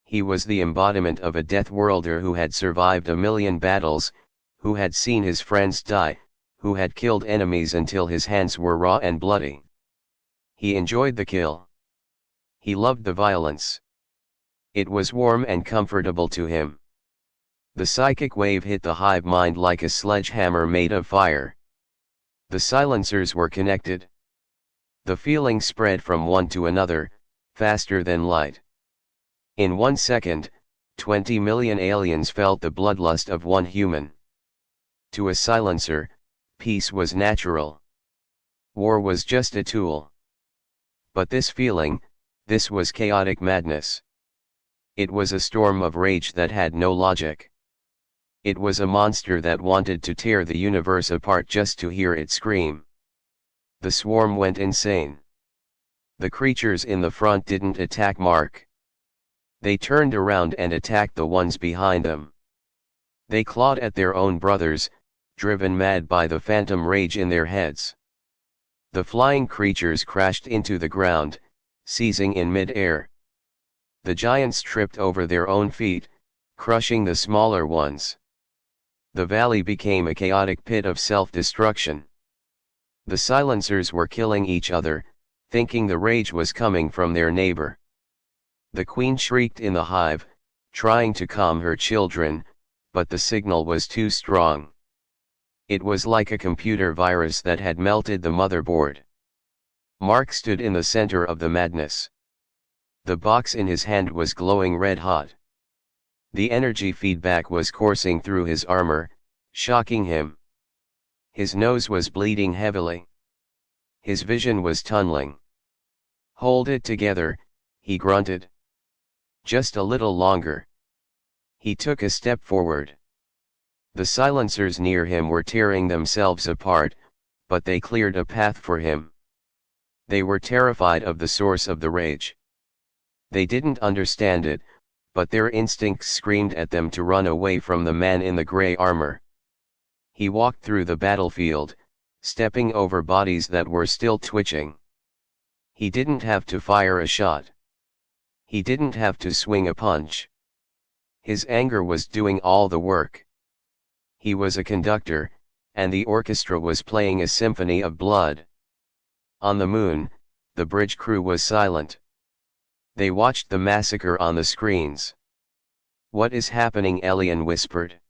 He was the embodiment of a Deathworlder who had survived 1,000,000 battles, who had seen his friends die, who had killed enemies until his hands were raw and bloody. He enjoyed the kill. He loved the violence. It was warm and comfortable to him. The psychic wave hit the hive mind like a sledgehammer made of fire. The silencers were connected. The feeling spread from one to another, faster than light. In 1 second, 20 million aliens felt the bloodlust of one human. To a silencer, peace was natural. War was just a tool. But this feeling, this was chaotic madness. It was a storm of rage that had no logic. It was a monster that wanted to tear the universe apart just to hear it scream. The swarm went insane. The creatures in the front didn't attack Mark. They turned around and attacked the ones behind them. They clawed at their own brothers, driven mad by the phantom rage in their heads. The flying creatures crashed into the ground, seizing in mid-air. The giants tripped over their own feet, crushing the smaller ones. The valley became a chaotic pit of self-destruction. The silencers were killing each other, thinking the rage was coming from their neighbor. The queen shrieked in the hive, trying to calm her children, but the signal was too strong. It was like a computer virus that had melted the motherboard. Mark stood in the center of the madness. The box in his hand was glowing red hot. The energy feedback was coursing through his armor, shocking him. His nose was bleeding heavily. His vision was tunneling. "Hold it together," he grunted. "Just a little longer." He took a step forward. The silencers near him were tearing themselves apart, but they cleared a path for him. They were terrified of the source of the rage. They didn't understand it, but their instincts screamed at them to run away from the man in the gray armor. He walked through the battlefield, stepping over bodies that were still twitching. He didn't have to fire a shot. He didn't have to swing a punch. His anger was doing all the work. He was a conductor, and the orchestra was playing a symphony of blood. On the moon, the bridge crew was silent. They watched the massacre on the screens. "What is happening?" Elian whispered.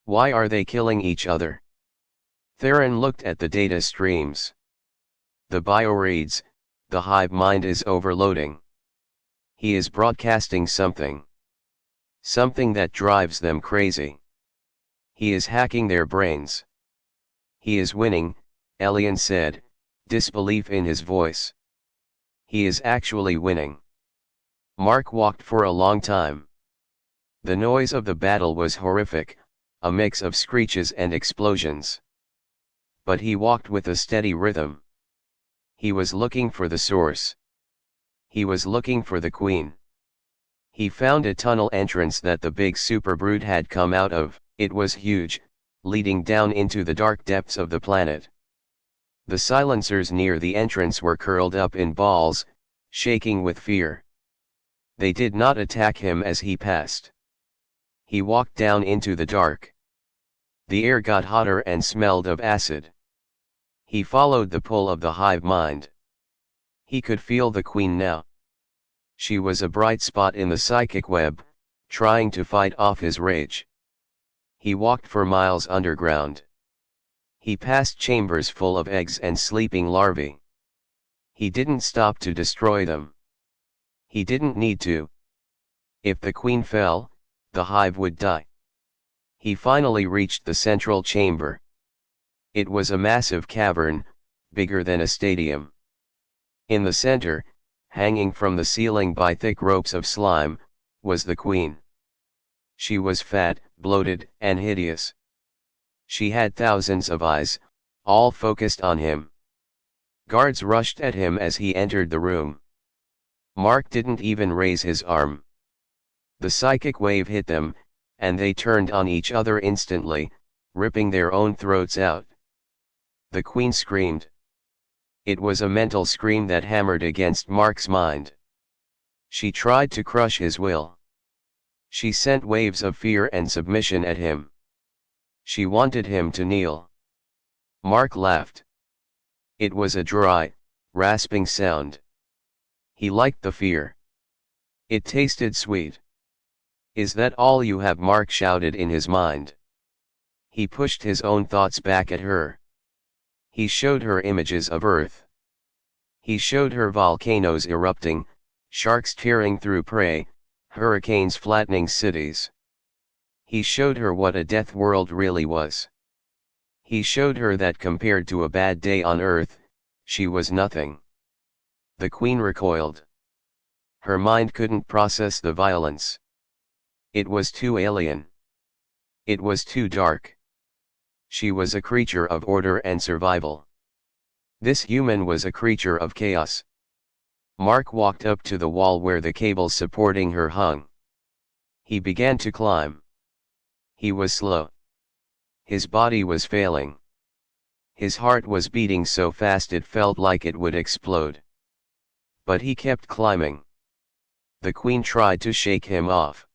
"Why are they killing each other?" Theron looked at the data streams. The bio reads, "The hive mind is overloading. He is broadcasting something. Something that drives them crazy. He is hacking their brains." "He is winning," Elian said, disbelief in his voice. "He is actually winning." Mark walked for a long time. The noise of the battle was horrific, a mix of screeches and explosions. But he walked with a steady rhythm. He was looking for the source. He was looking for the queen. He found a tunnel entrance that the big superbrute had come out of. It was huge, leading down into the dark depths of the planet. The silencers near the entrance were curled up in balls, shaking with fear. They did not attack him as he passed. He walked down into the dark. The air got hotter and smelled of acid. He followed the pull of the hive mind. He could feel the queen now. She was a bright spot in the psychic web, trying to fight off his rage. He walked for miles underground. He passed chambers full of eggs and sleeping larvae. He didn't stop to destroy them. He didn't need to. If the queen fell, the hive would die. He finally reached the central chamber. It was a massive cavern, bigger than a stadium. In the center, hanging from the ceiling by thick ropes of slime, was the queen. She was fat, bloated, and hideous. She had thousands of eyes, all focused on him. Guards rushed at him as he entered the room. Mark didn't even raise his arm. The psychic wave hit them, and they turned on each other instantly, ripping their own throats out. The queen screamed. It was a mental scream that hammered against Mark's mind. She tried to crush his will. She sent waves of fear and submission at him. She wanted him to kneel. Mark laughed. It was a dry, rasping sound. He liked the fear. It tasted sweet. "Is that all you have?" Mark shouted in his mind. He pushed his own thoughts back at her. He showed her images of Earth. He showed her volcanoes erupting, sharks tearing through prey, hurricanes flattening cities. He showed her what a death world really was. He showed her that compared to a bad day on Earth, she was nothing. The queen recoiled. Her mind couldn't process the violence. It was too alien. It was too dark. She was a creature of order and survival. This human was a creature of chaos. Mark walked up to the wall where the cables supporting her hung. He began to climb. He was slow. His body was failing. His heart was beating so fast it felt like it would explode. But he kept climbing. The queen tried to shake him off.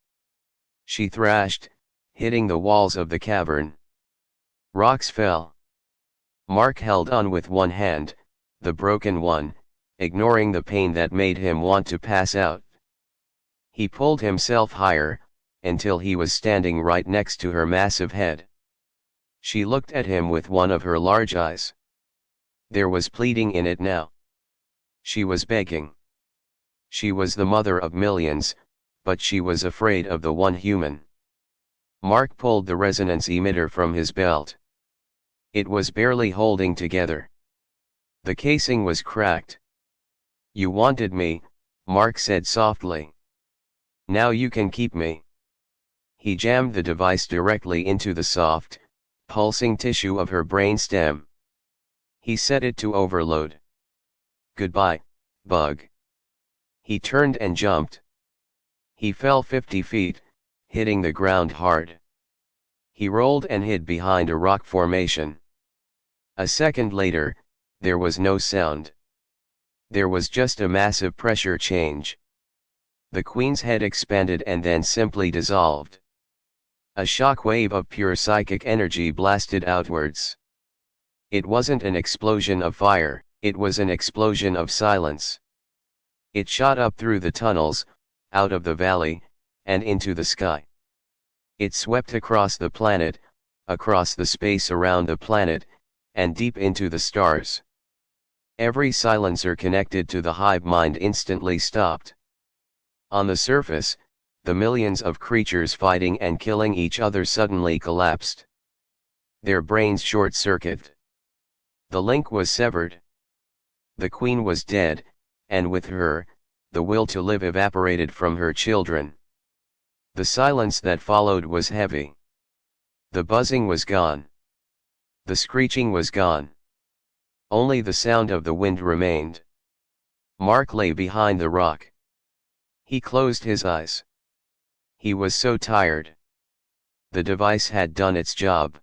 She thrashed, hitting the walls of the cavern. Rocks fell. Mark held on with one hand, the broken one, ignoring the pain that made him want to pass out. He pulled himself higher, until he was standing right next to her massive head. She looked at him with one of her large eyes. There was pleading in it now. She was begging. She was the mother of millions, but she was afraid of the one human. Mark pulled the resonance emitter from his belt. It was barely holding together. The casing was cracked. "You wanted me," Mark said softly. "Now you can keep me." He jammed the device directly into the soft, pulsing tissue of her brain stem. He set it to overload. "Goodbye, bug." He turned and jumped. He fell 50 feet, hitting the ground hard. He rolled and hid behind a rock formation. A second later, there was no sound. There was just a massive pressure change. The Queen's head expanded and then simply dissolved. A shock wave of pure psychic energy blasted outwards. It wasn't an explosion of fire, it was an explosion of silence. It shot up through the tunnels, out of the valley, and into the sky. It swept across the planet, across the space around the planet, and deep into the stars. Every silencer connected to the hive mind instantly stopped. On the surface, the millions of creatures fighting and killing each other suddenly collapsed. Their brains short-circuited. The link was severed. The Queen was dead, and with her, the will to live evaporated from her children. The silence that followed was heavy. The buzzing was gone. The screeching was gone. Only the sound of the wind remained. Mark lay behind the rock. He closed his eyes. He was so tired. The device had done its job.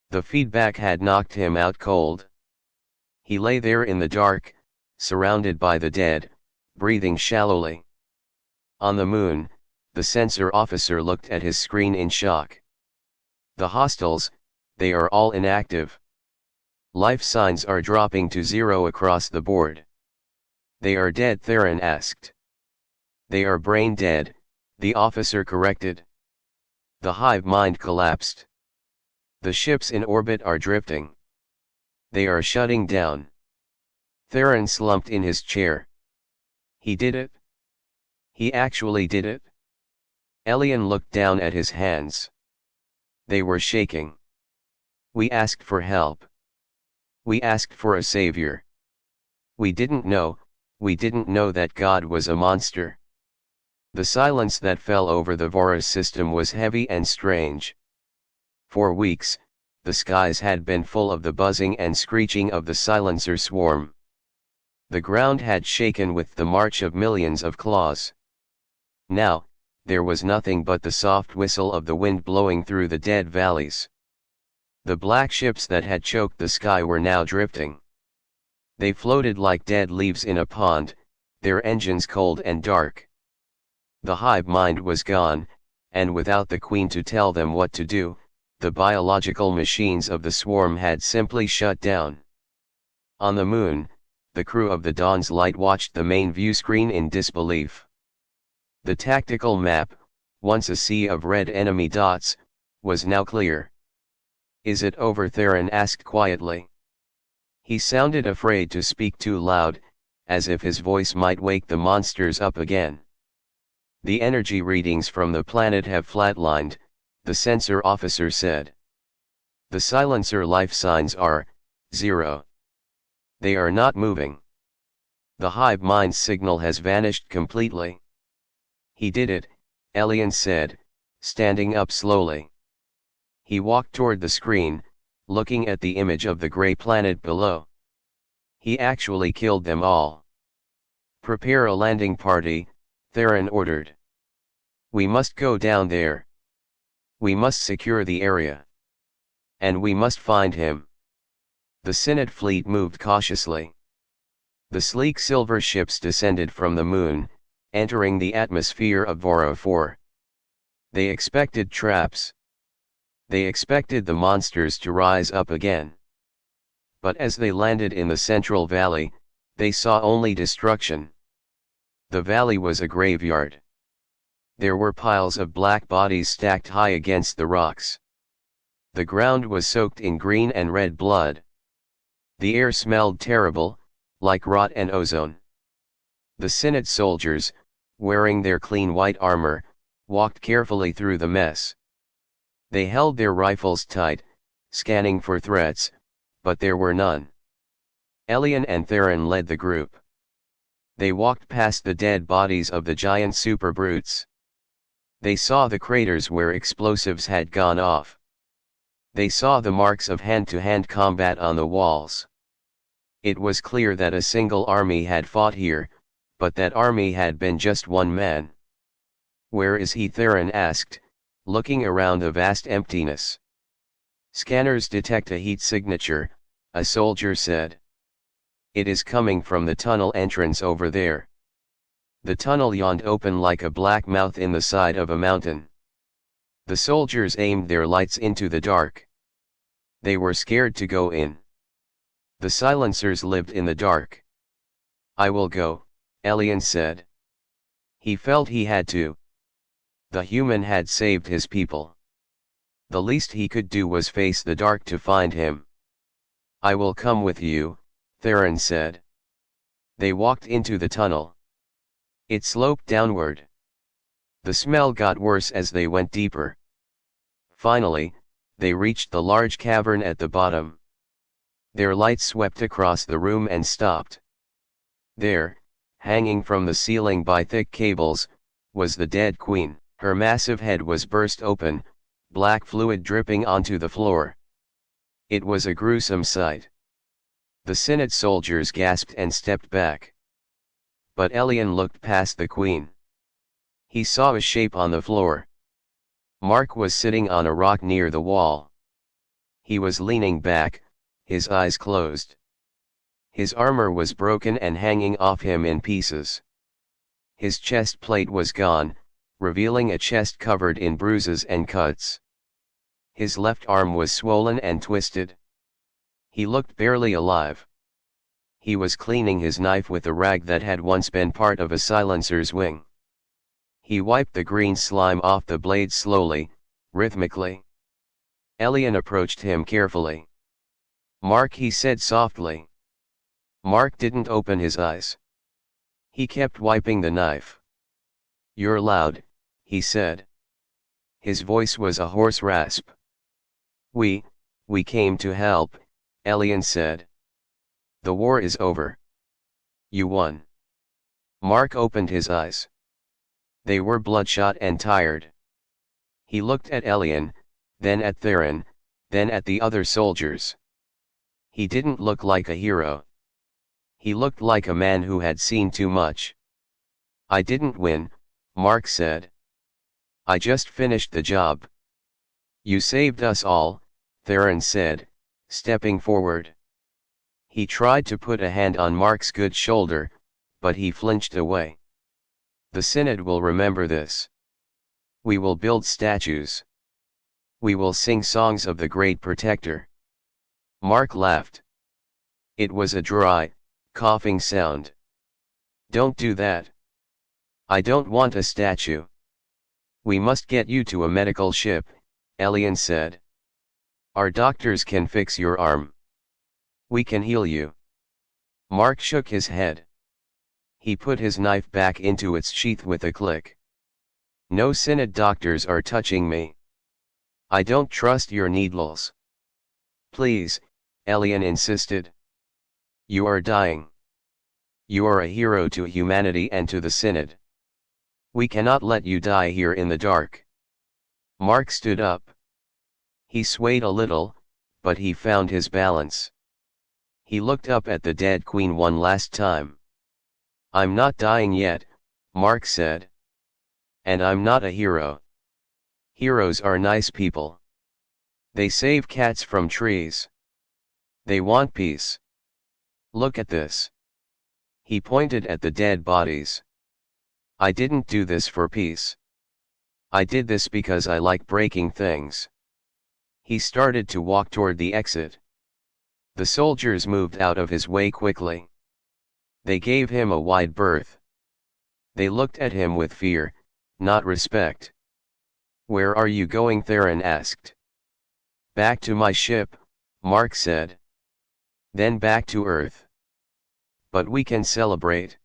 The feedback had knocked him out cold. He lay there in the dark, surrounded by the dead, breathing shallowly. On the moon, the sensor officer looked at his screen in shock. "The hostiles, they are all inactive. Life signs are dropping to 0 across the board." "They are dead," Theron asked. "They are brain dead," the officer corrected. The hive mind collapsed. "The ships in orbit are drifting. They are shutting down." Theron slumped in his chair. He did it. He actually did it. Elian looked down at his hands. They were shaking. "We asked for help. We asked for a savior. We didn't know that God was a monster." The silence that fell over the Vora's system was heavy and strange. For weeks, the skies had been full of the buzzing and screeching of the silencer swarm. The ground had shaken with the march of millions of claws. Now, there was nothing but the soft whistle of the wind blowing through the dead valleys. The black ships that had choked the sky were now drifting. They floated like dead leaves in a pond, their engines cold and dark. The hive mind was gone, and without the Queen to tell them what to do, the biological machines of the swarm had simply shut down. On the moon, the crew of the Dawn's Light watched the main view screen in disbelief. The tactical map, once a sea of red enemy dots, was now clear. "Is it over?" Theron asked quietly. He sounded afraid to speak too loud, as if his voice might wake the monsters up again. "The energy readings from the planet have flatlined," the sensor officer said. "The silencer life signs are 0. They are not moving. The hive mind signal has vanished completely." "He did it," Elian said, standing up slowly. He walked toward the screen, looking at the image of the gray planet below. "He actually killed them all." "Prepare a landing party," Theron ordered. "We must go down there. We must secure the area. And we must find him." The Synod fleet moved cautiously. The sleek silver ships descended from the moon, entering the atmosphere of Vora 4. They expected traps. They expected the monsters to rise up again. But as they landed in the Central Valley, they saw only destruction. The valley was a graveyard. There were piles of black bodies stacked high against the rocks. The ground was soaked in green and red blood. The air smelled terrible, like rot and ozone. The Synod soldiers, wearing their clean white armor, walked carefully through the mess. They held their rifles tight, scanning for threats, but there were none. Elian and Theron led the group. They walked past the dead bodies of the giant super brutes. They saw the craters where explosives had gone off. They saw the marks of hand-to-hand combat on the walls. It was clear that a single army had fought here, but that army had been just one man. "Where is he?" Theron asked, looking around the vast emptiness. "Scanners detect a heat signature," a soldier said. "It is coming from the tunnel entrance over there." The tunnel yawned open like a black mouth in the side of a mountain. The soldiers aimed their lights into the dark. They were scared to go in. The silencers lived in the dark. "I will go," Elian said. He felt he had to. The human had saved his people. The least he could do was face the dark to find him. "I will come with you," Theron said. They walked into the tunnel. It sloped downward. The smell got worse as they went deeper. Finally, they reached the large cavern at the bottom. Their lights swept across the room and stopped. There, hanging from the ceiling by thick cables, was the dead queen. Her massive head was burst open, black fluid dripping onto the floor. It was a gruesome sight. The Synod soldiers gasped and stepped back. But Elian looked past the queen. He saw a shape on the floor. Mark was sitting on a rock near the wall. He was leaning back, his eyes closed. His armor was broken and hanging off him in pieces. His chest plate was gone, revealing a chest covered in bruises and cuts. His left arm was swollen and twisted. He looked barely alive. He was cleaning his knife with a rag that had once been part of a silencer's wing. He wiped the green slime off the blade slowly, rhythmically. Elian approached him carefully. "Mark," he said softly. Mark didn't open his eyes. He kept wiping the knife. "You're loud," he said. His voice was a hoarse rasp. We came to help," Elian said. "The war is over. You won." Mark opened his eyes. They were bloodshot and tired. He looked at Elian, then at Theron, then at the other soldiers. He didn't look like a hero. He looked like a man who had seen too much. "I didn't win," Mark said. "I just finished the job." "You saved us all," Theron said, stepping forward. He tried to put a hand on Mark's good shoulder, but he flinched away. "The Synod will remember this. We will build statues. We will sing songs of the great protector." Mark laughed. It was a dry, coughing sound. "Don't do that. I don't want a statue." "We must get you to a medical ship," Elian said. "Our doctors can fix your arm. We can heal you." Mark shook his head. He put his knife back into its sheath with a click. "No Synod doctors are touching me. I don't trust your needles." "Please," Elian insisted. "You are dying. You are a hero to humanity and to the Synod. We cannot let you die here in the dark." Mark stood up. He swayed a little, but he found his balance. He looked up at the dead queen one last time. "I'm not dying yet," Mark said. "And I'm not a hero. Heroes are nice people. They save cats from trees. They want peace. Look at this." He pointed at the dead bodies. "I didn't do this for peace. I did this because I like breaking things." He started to walk toward the exit. The soldiers moved out of his way quickly. They gave him a wide berth. They looked at him with fear, not respect. "Where are you going?" Theron asked. "Back to my ship," Mark said. "Then back to Earth." But we can celebrate.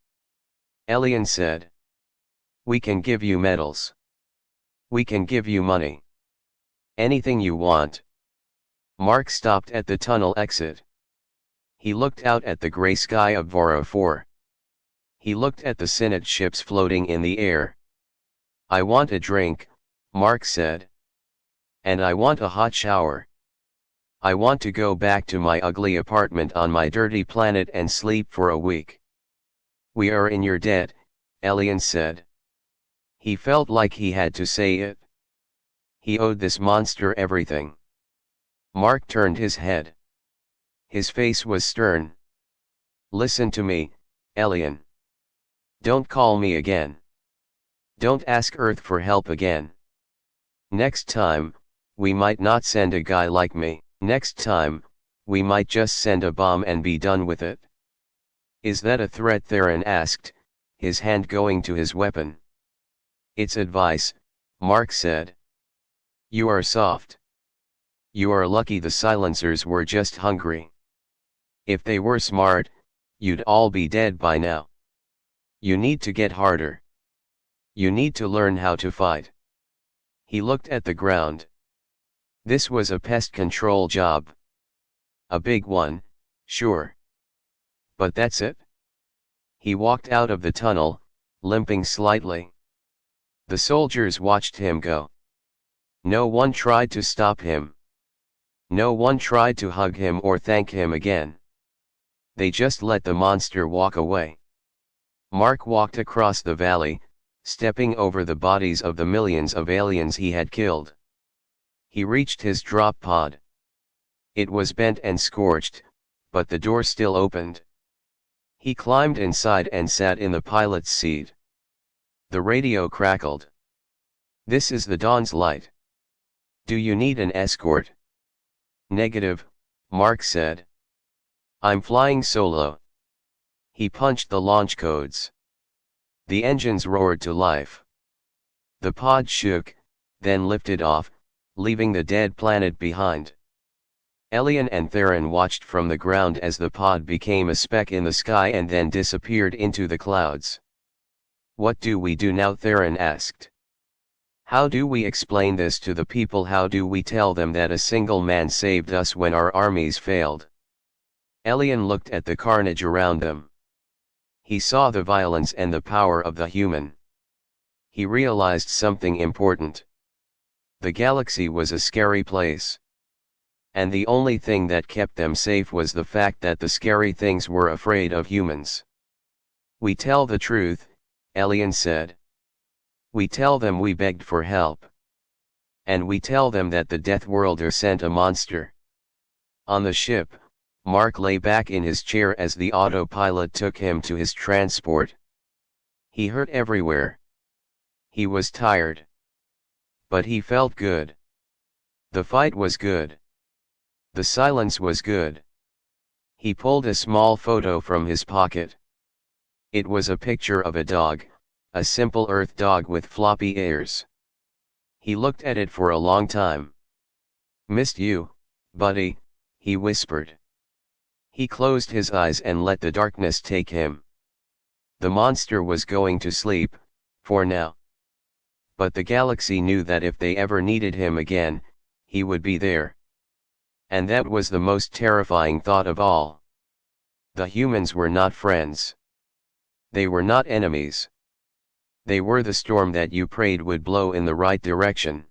Elian said. We can give you medals. We can give you money. Anything you want. Mark stopped at the tunnel exit. He looked out at the gray sky of Voro 4. He looked at the Synod ships floating in the air. I want a drink, Mark said. And I want a hot shower. I want to go back to my ugly apartment on my dirty planet and sleep for a week. We are in your debt, Elian said. He felt like he had to say it. He owed this monster everything. Mark turned his head. His face was stern. Listen to me, Elian. Don't call me again. Don't ask Earth for help again. Next time, we might not send a guy like me. Next time, we might just send a bomb and be done with it. Is that a threat? Theron asked, his hand going to his weapon. It's advice, Mark said. You are soft. You are lucky the silencers were just hungry. If they were smart, you'd all be dead by now. You need to get harder. You need to learn how to fight. He looked at the ground. This was a pest control job. A big one, sure. But that's it? He walked out of the tunnel, limping slightly. The soldiers watched him go. No one tried to stop him. No one tried to hug him or thank him again. They just let the monster walk away. Mark walked across the valley, stepping over the bodies of the millions of aliens he had killed. He reached his drop pod. It was bent and scorched, but the door still opened. He climbed inside and sat in the pilot's seat. The radio crackled. This is the Dawn's light. Do you need an escort? Negative, Mark said. I'm flying solo. He punched the launch codes. The engines roared to life. The pod shook, then lifted off, leaving the dead planet behind. Elian and Theron watched from the ground as the pod became a speck in the sky and then disappeared into the clouds. What do we do now? Theron asked. How do we explain this to the people? How do we tell them that a single man saved us when our armies failed? Elian looked at the carnage around them. He saw the violence and the power of the human. He realized something important. The galaxy was a scary place. And the only thing that kept them safe was the fact that the scary things were afraid of humans. We tell the truth, Elian said. We tell them we begged for help. And we tell them that the Deathworlders sent a monster. On the ship, Mark lay back in his chair as the autopilot took him to his transport. He hurt everywhere. He was tired. But he felt good. The fight was good. The silence was good. He pulled a small photo from his pocket. It was a picture of a dog, a simple earth dog with floppy ears. He looked at it for a long time. Missed you, buddy, he whispered. He closed his eyes and let the darkness take him. The monster was going to sleep, for now. But the galaxy knew that if they ever needed him again, he would be there. And that was the most terrifying thought of all. The humans were not friends. They were not enemies. They were the storm that you prayed would blow in the right direction.